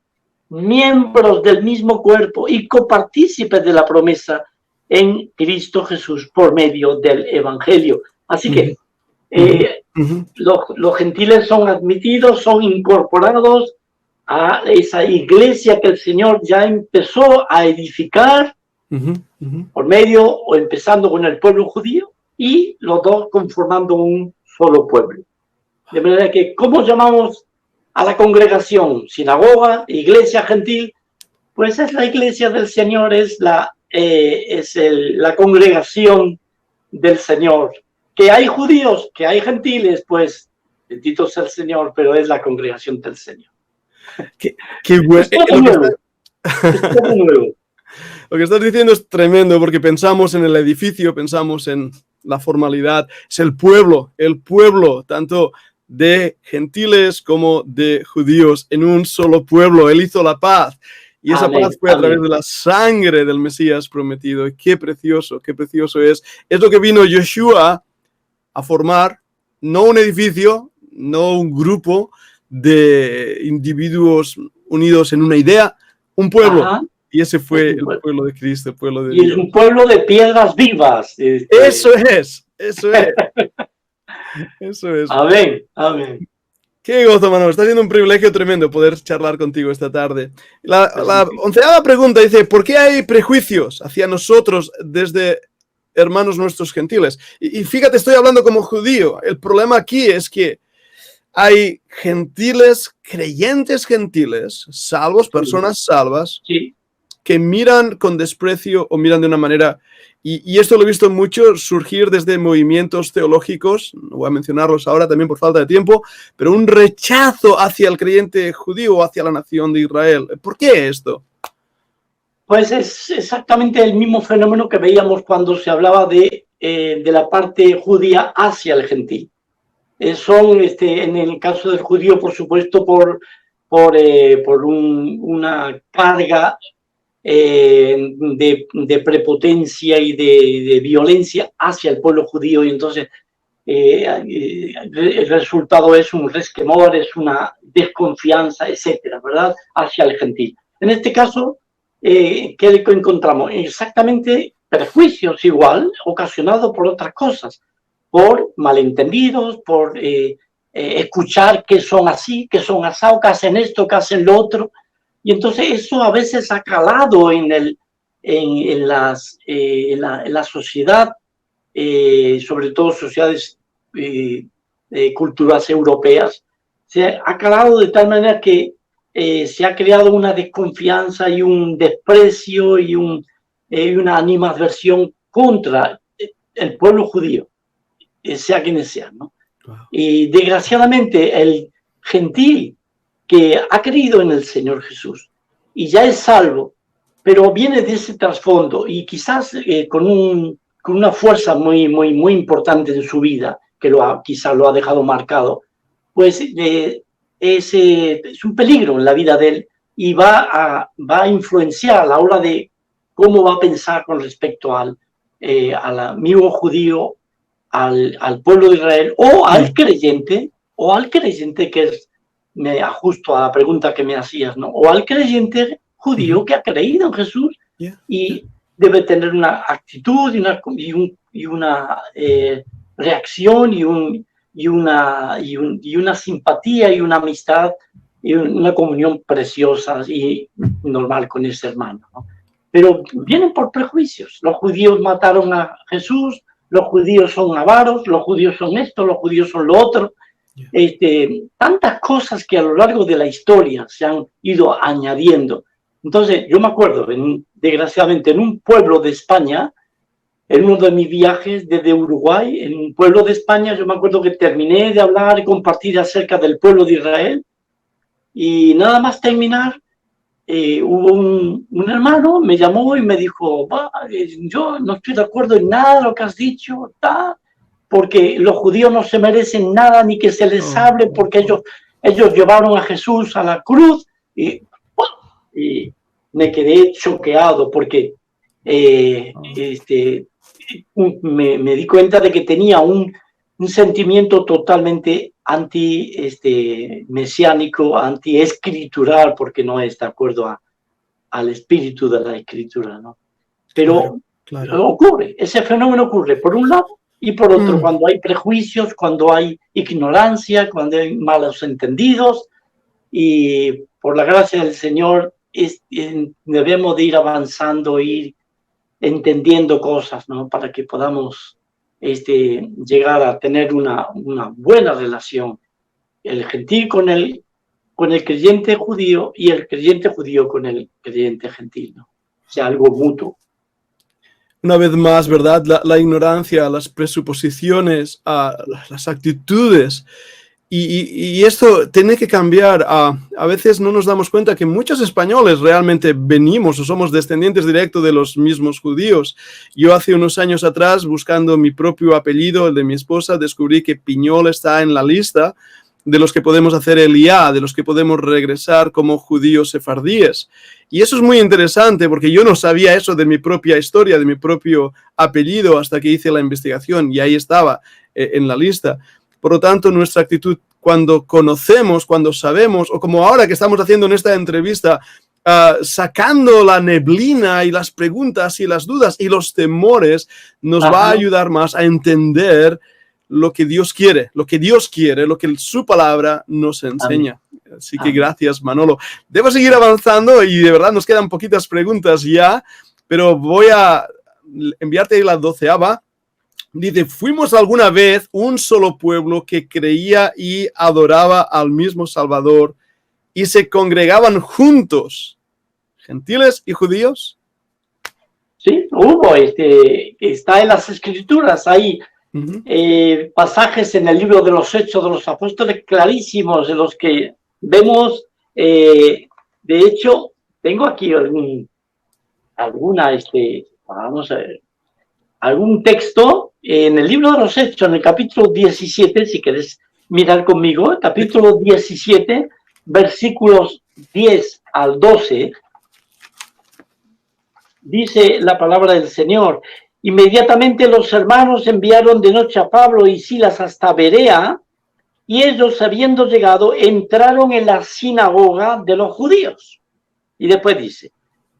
y copartícipes de la promesa en Cristo Jesús por medio del Evangelio. Así que los gentiles son admitidos, son incorporados a esa iglesia que el Señor ya empezó a edificar por medio o empezando con el pueblo judío y los dos conformando un solo pueblo. De manera que, ¿cómo llamamos a la congregación? Sinagoga, iglesia gentil, pues es la iglesia del Señor, es la congregación del Señor. Que hay judíos, que hay gentiles, pues bendito sea el Señor, pero es la congregación del Señor. Qué bueno. Es todo nuevo. Es todo nuevo. Lo que estás diciendo es tremendo, porque pensamos en el edificio, pensamos en la formalidad. Es el pueblo, tanto de gentiles como de judíos, en un solo pueblo. Él hizo la paz. Y esa paz fue a través de la sangre del Mesías prometido. Y qué precioso es. Es lo que vino Yeshua a formar, no un edificio, no un grupo de individuos unidos en una idea, un pueblo. Ajá. Y ese fue el pueblo de Cristo, el pueblo de Dios. Y es un pueblo de piedras vivas. Eso es. Eso es. Amén, amén. Qué gozo, Manuel. Está siendo un privilegio tremendo poder charlar contigo esta tarde. La 11ª pregunta dice, ¿por qué hay prejuicios hacia nosotros desde hermanos nuestros gentiles? Y fíjate, estoy hablando como judío. El problema aquí es que hay gentiles, creyentes gentiles, salvos, personas salvas, sí, que miran con desprecio o miran de una manera, y esto lo he visto mucho surgir desde movimientos teológicos, no voy a mencionarlos ahora también por falta de tiempo, pero un rechazo hacia el creyente judío o hacia la nación de Israel. ¿Por qué esto? Pues es exactamente el mismo fenómeno que veíamos cuando se hablaba de la parte judía hacia el gentil. Son, en el caso del judío, por supuesto, por una carga de prepotencia y de violencia hacia el pueblo judío, y entonces el resultado es un resquemor, es una desconfianza, etcétera, ¿verdad?, hacia el gentil. En este caso, ¿qué encontramos? Exactamente perjuicios igual, ocasionados por otras cosas, por malentendidos, por escuchar que son así, que son asados, que hacen esto, que hacen lo otro. Y entonces eso a veces ha calado en la sociedad, sobre todo sociedades culturales europeas, se ha calado de tal manera que se ha creado una desconfianza y un desprecio y una animadversión contra el pueblo judío, sea quien sea, ¿no? Wow. Y desgraciadamente el gentil que ha creído en el Señor Jesús y ya es salvo, pero viene de ese trasfondo y quizás con una fuerza muy importante en su vida, que quizás lo ha dejado marcado, pues es un peligro en la vida de él y va a influenciar a la hora de cómo va a pensar con respecto al amigo judío, al pueblo de Israel o al creyente que es, me ajusto a la pregunta que me hacías, ¿no? O al creyente judío que ha creído en Jesús y debe tener una actitud y una reacción y una simpatía y una amistad y una comunión preciosa y normal con ese hermano, ¿no? Pero vienen por prejuicios. Los judíos mataron a Jesús, los judíos son avaros, los judíos son esto, los judíos son lo otro. tantas cosas que a lo largo de la historia se han ido añadiendo. Entonces, yo me acuerdo, desgraciadamente, en un pueblo de España, en uno de mis viajes desde Uruguay, en un pueblo de España, yo me acuerdo que terminé de hablar y compartir acerca del pueblo de Israel, y nada más terminar, hubo un hermano, me llamó y me dijo, yo no estoy de acuerdo en nada de lo que has dicho, porque los judíos no se merecen nada ni que se les hable, porque ellos llevaron a Jesús a la cruz, y me quedé choqueado porque me di cuenta de que tenía un sentimiento totalmente anti-mesiánico, anti-escritural, porque no es de acuerdo al espíritu de la escritura, ¿no? Pero claro. Ocurre, ese fenómeno ocurre por un lado y por otro, cuando hay prejuicios, cuando hay ignorancia, cuando hay malos entendidos, y por la gracia del Señor debemos de ir avanzando, ir entendiendo cosas, ¿no? Para que podamos llegar a tener una buena relación, el gentil con el creyente judío y el creyente judío con el creyente gentil, ¿no? O sea, algo mutuo. Una vez más, ¿verdad? La ignorancia, las presuposiciones, las actitudes. Y esto tiene que cambiar. A veces no nos damos cuenta que muchos españoles realmente venimos o somos descendientes directos de los mismos judíos. Yo hace unos años atrás, buscando mi propio apellido, el de mi esposa, descubrí que Piñol está en la lista de los que podemos hacer el IA, de los que podemos regresar como judíos sefardíes. Y eso es muy interesante porque yo no sabía eso de mi propia historia, de mi propio apellido, hasta que hice la investigación y ahí estaba en la lista. Por lo tanto, nuestra actitud cuando conocemos, cuando sabemos, o como ahora que estamos haciendo en esta entrevista, sacando la neblina y las preguntas y las dudas y los temores, nos va a ayudar más a entender lo que Dios quiere, lo que su palabra nos enseña. Así que gracias, Manolo. Debo seguir avanzando y de verdad nos quedan poquitas preguntas ya, pero voy a enviarte la 12ª. Dice, fuimos alguna vez un solo pueblo que creía y adoraba al mismo Salvador y se congregaban juntos, gentiles y judíos. Sí, hubo, está en las Escrituras, hay pasajes en el libro de los Hechos de los Apóstoles clarísimos, en los que vemos, de hecho, tengo aquí vamos a ver, algún texto en el libro de los Hechos, en el capítulo 17, si querés mirar conmigo, capítulo 17, versículos 10 al 12, dice la palabra del Señor. Inmediatamente los hermanos enviaron de noche a Pablo y Silas hasta Berea, y ellos, habiendo llegado, entraron en la sinagoga de los judíos. Y después dice,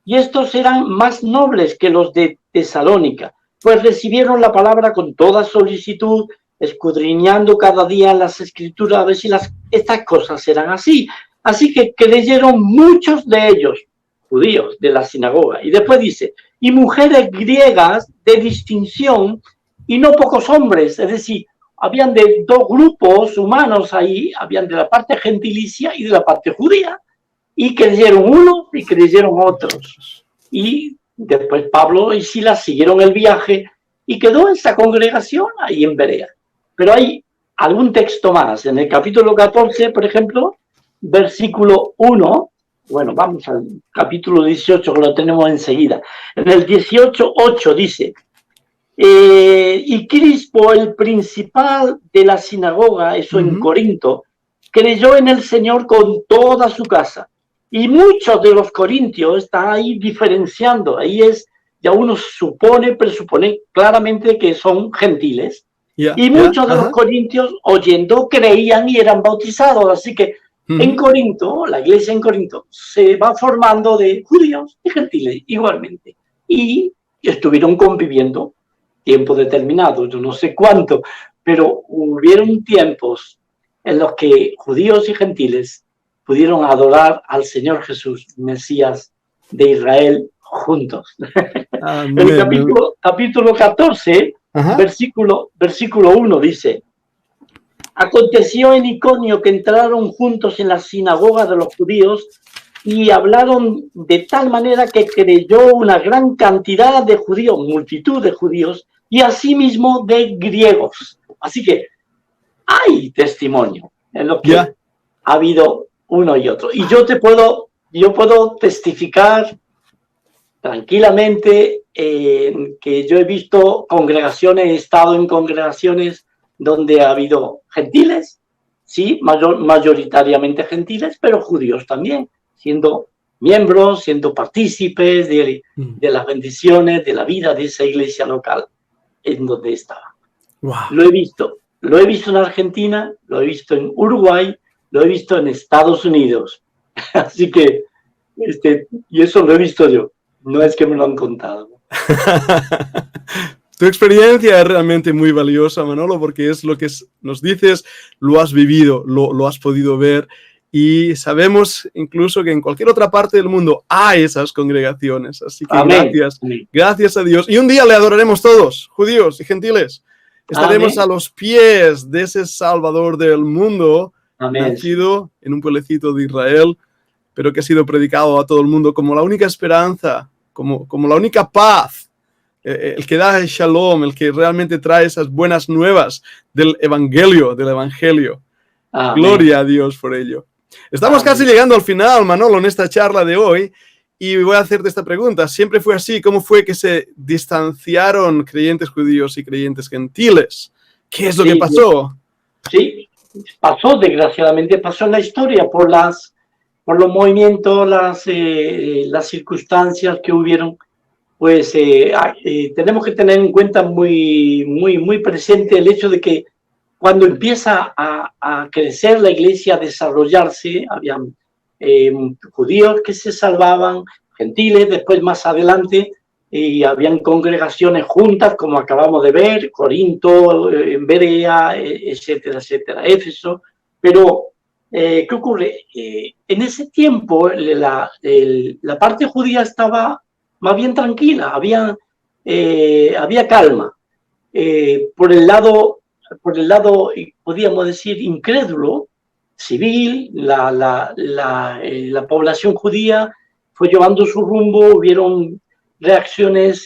y estos eran más nobles que los de Tesalónica, pues recibieron la palabra con toda solicitud, escudriñando cada día las Escrituras a ver si estas cosas eran así. Así que creyeron muchos de ellos, judíos de la sinagoga. Y después dice, y mujeres griegas de distinción y no pocos hombres, es decir, habían de dos grupos humanos ahí, habían de la parte gentilicia y de la parte judía, y creyeron unos y creyeron otros. Y después Pablo y Silas siguieron el viaje y quedó esa congregación ahí en Berea. Pero hay algún texto más. En el capítulo 14, por ejemplo, versículo 1, bueno, vamos al capítulo 18, que lo tenemos enseguida. En el 18:8 dice, y Crispo, el principal de la sinagoga, eso en Corinto, creyó en el Señor con toda su casa. Y muchos de los corintios están ahí diferenciando. Ahí ya uno presupone claramente que son gentiles. Y muchos de los corintios, oyendo, creían y eran bautizados. Así que en Corinto, la iglesia en Corinto, se va formando de judíos y gentiles igualmente. Y estuvieron conviviendo tiempo determinado, yo no sé cuánto, pero hubieron tiempos en los que judíos y gentiles pudieron adorar al Señor Jesús, Mesías de Israel, juntos. En el capítulo 14, versículo 1 dice, Aconteció en Iconio que entraron juntos en la sinagoga de los judíos y hablaron de tal manera que creyó una gran cantidad de judíos, multitud de judíos, y asimismo de griegos. Así que hay testimonio en lo que ha habido uno y otro. Y yo puedo testificar tranquilamente que yo he visto congregaciones, he estado en congregaciones donde ha habido gentiles, sí, mayoritariamente gentiles, pero judíos también, siendo miembros, siendo partícipes de las bendiciones, de la vida de esa iglesia local en donde estaba. Wow. Lo he visto en Argentina, lo he visto en Uruguay, lo he visto en Estados Unidos. Así que, y eso lo he visto yo, no es que me lo han contado. Tu experiencia es realmente muy valiosa, Manolo, porque es lo que nos dices, lo has vivido, lo has podido ver, y sabemos incluso que en cualquier otra parte del mundo hay esas congregaciones. Así que Amén. Gracias a Dios. Y un día le adoraremos todos, judíos y gentiles. Estaremos Amén. a los pies de ese Salvador del mundo, Amén. nacido en un pueblecito de Israel, pero que ha sido predicado a todo el mundo como la única esperanza, como la única paz, el que da el shalom, el que realmente trae esas buenas nuevas del evangelio. Amén. Gloria a Dios por ello. Estamos casi llegando al final, Manolo, en esta charla de hoy, y voy a hacerte esta pregunta. ¿Siempre fue así? ¿Cómo fue que se distanciaron creyentes judíos y creyentes gentiles? ¿Qué es lo que pasó? Sí, desgraciadamente pasó en la historia por los movimientos, las circunstancias que hubieron. Pues tenemos que tener en cuenta muy presente el hecho de que cuando empieza a crecer la iglesia, a desarrollarse, habían judíos que se salvaban, gentiles, después más adelante, y habían congregaciones juntas, como acabamos de ver, Corinto, Berea, etcétera, etcétera, Éfeso. Pero, ¿qué ocurre? En ese tiempo, la parte judía estaba más bien tranquila, había calma. Por el lado, podríamos decir, incrédulo, civil, la población judía fue llevando su rumbo, hubieron reacciones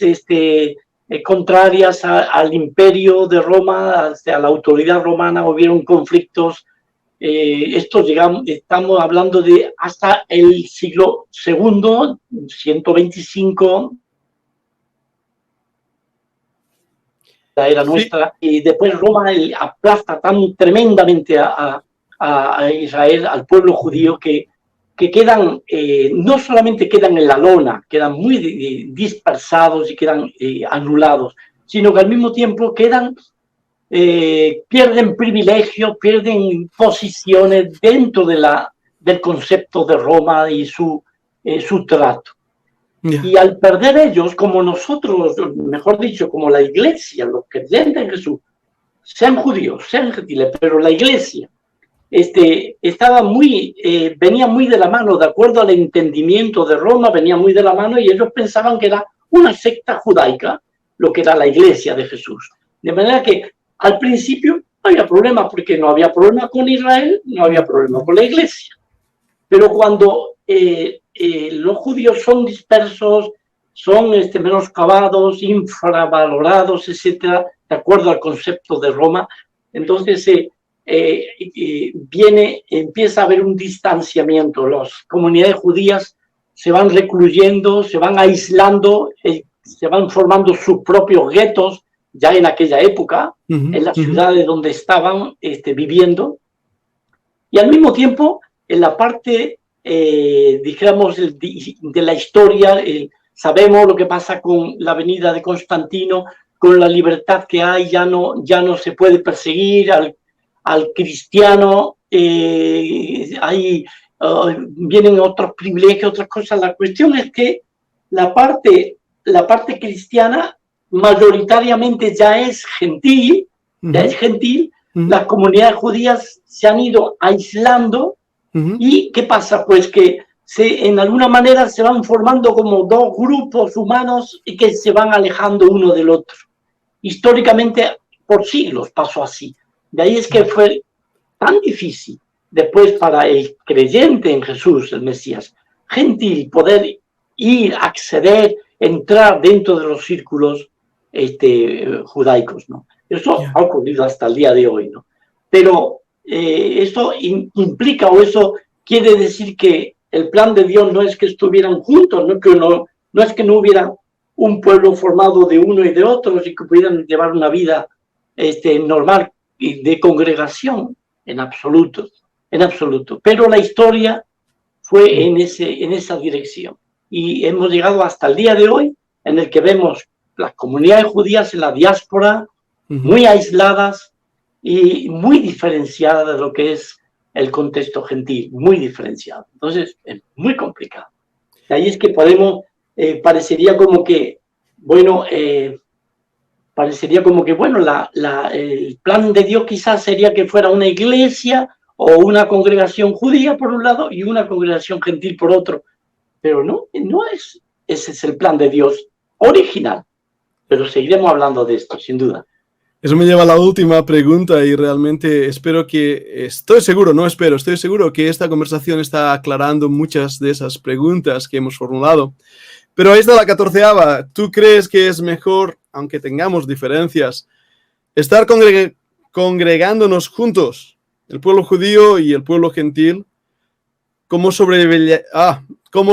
contrarias al imperio de Roma, a la autoridad romana, hubieron conflictos. Estamos hablando de hasta el siglo II, 125, la era nuestra, y después Roma aplasta tan tremendamente a Israel, al pueblo judío, que quedan, no solamente quedan en la lona, quedan muy dispersados y quedan anulados, sino que al mismo tiempo quedan, pierden privilegios, pierden posiciones dentro del concepto de Roma y su trato. Y al perder ellos, como nosotros, mejor dicho, como la iglesia, los creyentes en Jesús, sean judíos, sean gentiles, pero la iglesia venía muy de la mano, de acuerdo al entendimiento de Roma, venía muy de la mano, y ellos pensaban que era una secta judaica, lo que era la iglesia de Jesús. De manera que al principio no había problema, porque no había problema con Israel, no había problema con la iglesia. Pero cuando los judíos son dispersos, son menoscabados, infravalorados, etcétera, de acuerdo al concepto de Roma, entonces empieza a haber un distanciamiento. Las comunidades judías se van recluyendo, se van aislando, se van formando sus propios guetos, ya en aquella época, en las ciudades donde estaban viviendo. Y al mismo tiempo, en la parte, dijéramos, de la historia, sabemos lo que pasa con la venida de Constantino, con la libertad que hay, ya no se puede perseguir al cristiano, vienen otros privilegios, otras cosas. La cuestión es que la parte cristiana mayoritariamente ya es gentil, las comunidades judías se han ido aislando. ¿Y qué pasa? Pues que en alguna manera se van formando como dos grupos humanos y que se van alejando uno del otro. Históricamente, por siglos pasó así. De ahí es que fue tan difícil después para el creyente en Jesús, el Mesías, gentil, poder ir, acceder, entrar dentro de los círculos judaicos, ¿no? Eso ha ocurrido hasta el día de hoy, ¿no? Pero eso implica, o eso quiere decir que el plan de Dios no es que estuvieran juntos, no es que no hubiera un pueblo formado de uno y de otros y que pudieran llevar una vida normal y de congregación, en absoluto. Pero la historia fue en esa dirección. Y hemos llegado hasta el día de hoy, en el que vemos las comunidades judías en la diáspora, muy aisladas y muy diferenciadas de lo que es el contexto gentil, muy diferenciado. Entonces, es muy complicado. Y ahí es que parecería como que, bueno, el plan de Dios quizás sería que fuera una iglesia o una congregación judía por un lado y una congregación gentil por otro. Pero no ese es el plan de Dios original. Pero seguiremos hablando de esto, sin duda. Eso me lleva a la última pregunta y realmente estoy seguro que esta conversación está aclarando muchas de esas preguntas que hemos formulado. Pero ahí está la 14ª. ¿Tú crees que es mejor, aunque tengamos diferencias, estar congregándonos juntos, el pueblo judío y el pueblo gentil? ¿Cómo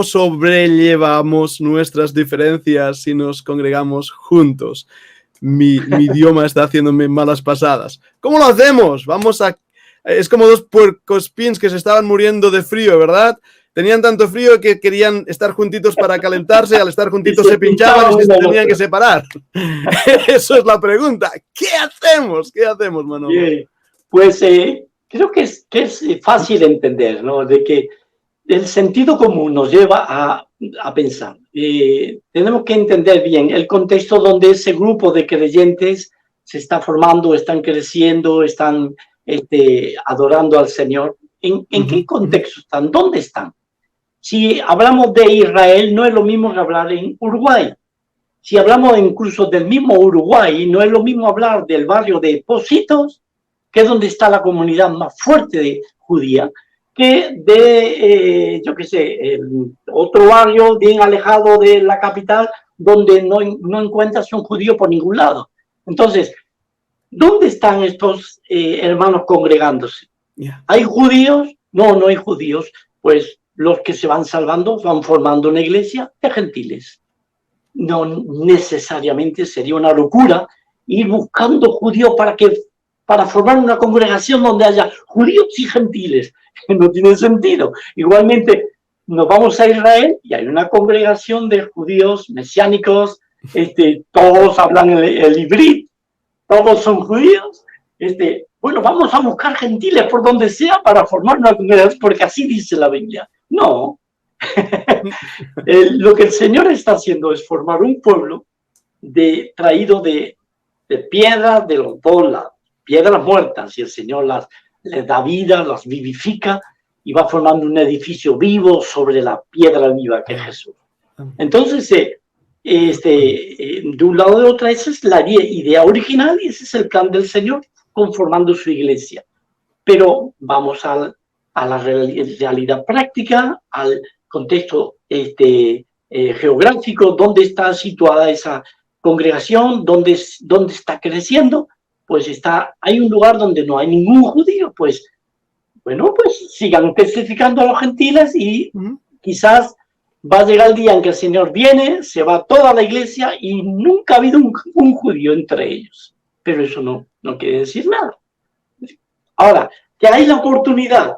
sobrellevamos nuestras diferencias si nos congregamos juntos? Mi idioma está haciéndome malas pasadas. ¿Cómo lo hacemos? Es como dos puercoespín que se estaban muriendo de frío, ¿verdad? Tenían tanto frío que querían estar juntitos para calentarse, al estar juntitos se pinchaban y se tenían que separar. Eso es la pregunta. ¿Qué hacemos? ¿Qué hacemos, Manolo? Bien. Pues creo que es fácil entender, ¿no? De que el sentido común nos lleva a pensar. Tenemos que entender bien el contexto donde ese grupo de creyentes se está formando, están creciendo, están adorando al Señor. ¿En qué contexto están? ¿Dónde están? Si hablamos de Israel, no es lo mismo que hablar en Uruguay. Si hablamos incluso del mismo Uruguay, no es lo mismo hablar del barrio de Pocitos, que es donde está la comunidad más fuerte judía, que de, otro barrio bien alejado de la capital, donde no encuentras un judío por ningún lado. Entonces, ¿dónde están estos hermanos congregándose? Yeah. ¿Hay judíos? No hay judíos. Pues los que se van salvando van formando una iglesia de gentiles. No necesariamente sería una locura ir buscando judíos para formar una congregación donde haya judíos y gentiles. No tiene sentido. Igualmente, nos vamos a Israel y hay una congregación de judíos mesiánicos, todos hablan el ibrit, todos son judíos. Bueno, vamos a buscar gentiles por donde sea para formar una congregación, porque así dice la Biblia. No. Lo que el Señor está haciendo es formar un pueblo traído de piedras de los dos lados, piedras muertas, y el Señor les da vida, las vivifica y va formando un edificio vivo sobre la piedra viva que es Jesús. Entonces, de un lado o de otro, esa es la idea original y ese es el plan del Señor conformando su iglesia. Pero vamos a la realidad práctica, al contexto geográfico, dónde está situada esa congregación, dónde está creciendo. Pues hay un lugar donde no hay ningún judío, pues sigan testificando a los gentiles y quizás va a llegar el día en que el Señor viene, se va toda la iglesia y nunca ha habido un judío entre ellos. Pero eso no quiere decir nada. Ahora, que hay la oportunidad,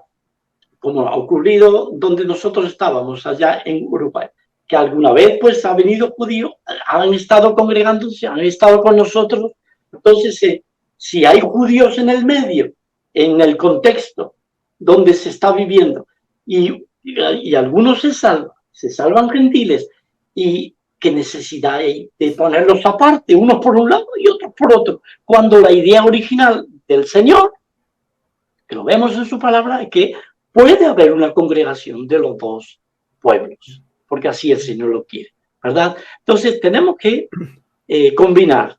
como ha ocurrido donde nosotros estábamos, allá en Uruguay, que alguna vez pues ha venido judío, han estado congregándose, han estado con nosotros. Entonces, si hay judíos en el medio, en el contexto donde se está viviendo, y algunos se salvan gentiles, y qué necesidad hay de ponerlos aparte, unos por un lado y otros por otro, cuando la idea original del Señor, que lo vemos en su palabra, es que puede haber una congregación de los dos pueblos, porque así el Señor lo quiere, ¿verdad? Entonces tenemos que combinar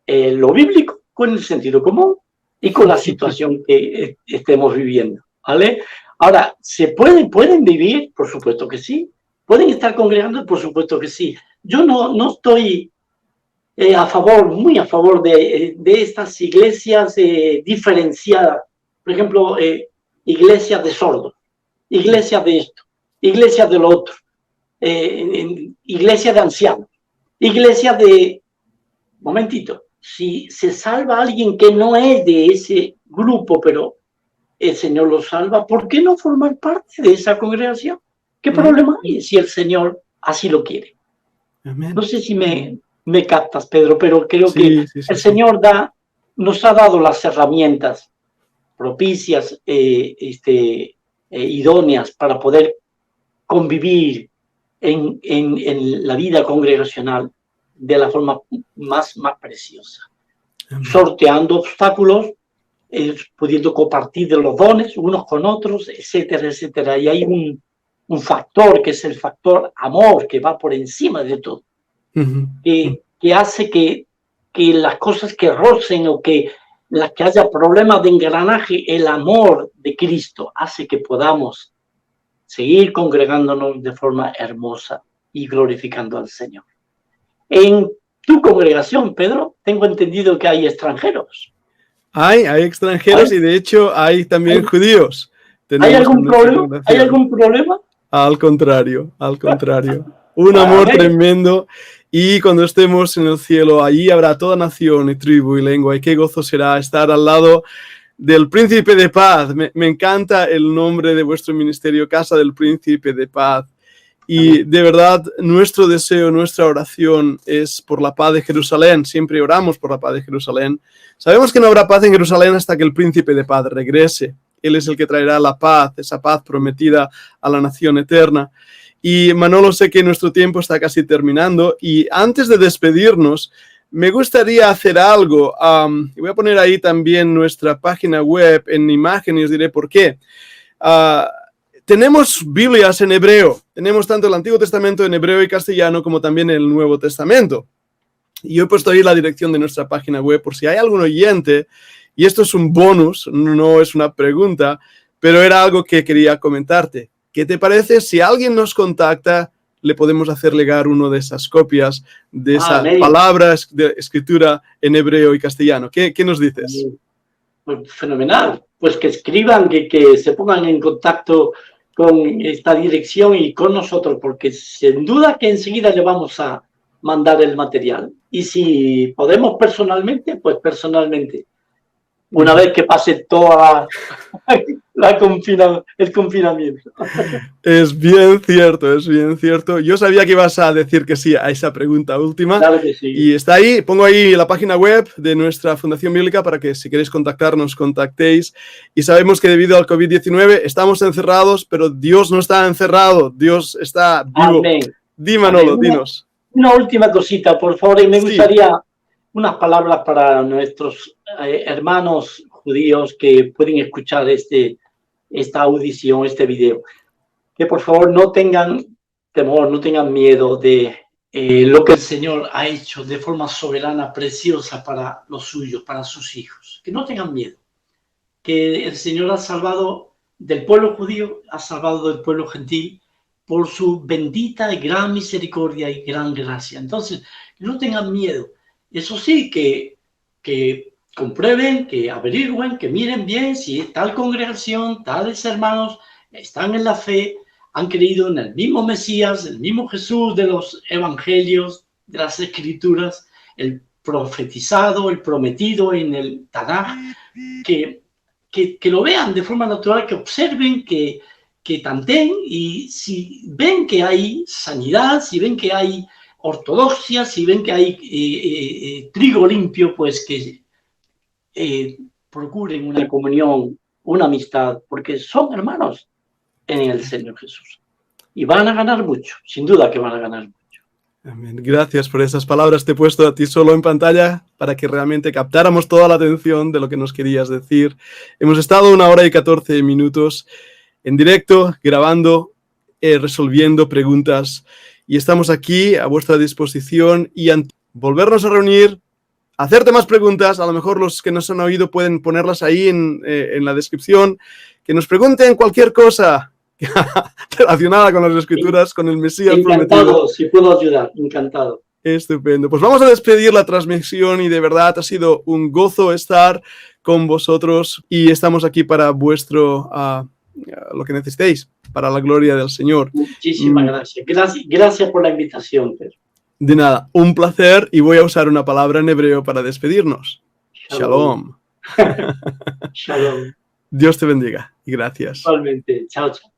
lo bíblico con el sentido común, y con la situación que estemos viviendo, ¿vale? Ahora, ¿pueden vivir? Por supuesto que sí. ¿Pueden estar congregando? Por supuesto que sí. Yo no estoy muy a favor de estas iglesias diferenciadas. Por ejemplo, iglesias de sordos, iglesias de esto, iglesias de lo otro, iglesias de ancianos, iglesias de... Momentito, si se salva a alguien que no es de ese grupo, pero el Señor lo salva, ¿por qué no formar parte de esa congregación? ¿Qué problema hay si el Señor así lo quiere? Amén. No sé si me captas, Pedro, pero creo que Sí, el Señor nos ha dado las herramientas propicias, idóneas para poder convivir en la vida congregacional de la forma más preciosa. Amén. Sorteando obstáculos, pudiendo compartir de los dones unos con otros, etcétera, etcétera. Y hay un factor que es el factor amor, que va por encima de todo, que hace que las cosas que rocen o que haya problemas de engranaje, el amor de Cristo hace que podamos seguir congregándonos de forma hermosa y glorificando al Señor. En tu congregación, Pedro, tengo entendido que hay extranjeros. Hay extranjeros y de hecho hay también judíos. ¿Hay algún problema? ¿Hay algún problema? Al contrario. Un amor tremendo. Y cuando estemos en el cielo, allí habrá toda nación y tribu y lengua. Y qué gozo será estar al lado del Príncipe de Paz. Me encanta el nombre de vuestro ministerio, Casa del Príncipe de Paz. Y de verdad, nuestro deseo, nuestra oración es por la paz de Jerusalén. Siempre oramos por la paz de Jerusalén. Sabemos que no habrá paz en Jerusalén hasta que el Príncipe de Paz regrese. Él es el que traerá la paz, esa paz prometida a la nación eterna. Y Manolo, sé que nuestro tiempo está casi terminando. Y antes de despedirnos, me gustaría hacer algo. Voy a poner ahí también nuestra página web en imagen y os diré por qué. Tenemos Biblias en hebreo. Tenemos tanto el Antiguo Testamento en hebreo y castellano como también el Nuevo Testamento. Y yo he puesto ahí la dirección de nuestra página web por si hay algún oyente, y esto es un bonus, no es una pregunta, pero era algo que quería comentarte. ¿Qué te parece si alguien nos contacta, le podemos hacer llegar una de esas copias de esa palabra de escritura en hebreo y castellano? ¿Qué nos dices? Pues fenomenal. Pues que escriban, que se pongan en contacto con esta dirección y con nosotros, porque sin duda que enseguida le vamos a mandar el material. Y si podemos personalmente, pues personalmente. Una vez que pase toda el confinamiento. Es bien cierto. Yo sabía que ibas a decir que sí a esa pregunta última. Claro que sí. Y está ahí, pongo ahí la página web de nuestra Fundación Bíblica para que si queréis contactarnos, contactéis. Y sabemos que debido al COVID-19 estamos encerrados, pero Dios no está encerrado, Dios está vivo. Amén. Di, Manolo, dinos. Una última cosita, por favor, y me gustaría unas palabras para nuestros hermanos judíos que pueden escuchar esta audición, este video. Que por favor no tengan temor, no tengan miedo de lo que el Señor ha hecho de forma soberana, preciosa para los suyos, para sus hijos. Que no tengan miedo. Que el Señor ha salvado del pueblo judío, ha salvado del pueblo gentil por su bendita y gran misericordia y gran gracia. Entonces, no tengan miedo. Eso sí, que comprueben, que averigüen, que miren bien si tal congregación, tales hermanos están en la fe, han creído en el mismo Mesías, el mismo Jesús de los evangelios, de las escrituras, el profetizado, el prometido en el Tanaj, que lo vean de forma natural, que observen, que tanteen, y si ven que hay sanidad, si ven que hay ortodoxia, si ven que hay trigo limpio, pues que procuren una comunión, una amistad, porque son hermanos en el Señor Jesús. Y van a ganar mucho, sin duda que van a ganar mucho. Amén. Gracias por esas palabras. Te he puesto a ti solo en pantalla para que realmente captáramos toda la atención de lo que nos querías decir. Hemos estado 1 hora y 14 minutos en directo, grabando, resolviendo preguntas. Y estamos aquí a vuestra disposición y volvernos a reunir hacerte más preguntas. A lo mejor los que nos han oído pueden ponerlas ahí en la descripción. Que nos pregunten cualquier cosa relacionada con las Escrituras, con el Mesías encantado, prometido. si puedo ayudar, encantado. Estupendo. Pues vamos a despedir la transmisión y de verdad ha sido un gozo estar con vosotros y estamos aquí para vuestro, lo que necesitéis, para la gloria del Señor. Muchísimas gracias. Gracias por la invitación, Pedro. De nada, un placer y voy a usar una palabra en hebreo para despedirnos. Shalom. Shalom. Dios te bendiga y gracias. Igualmente. Chao, chao.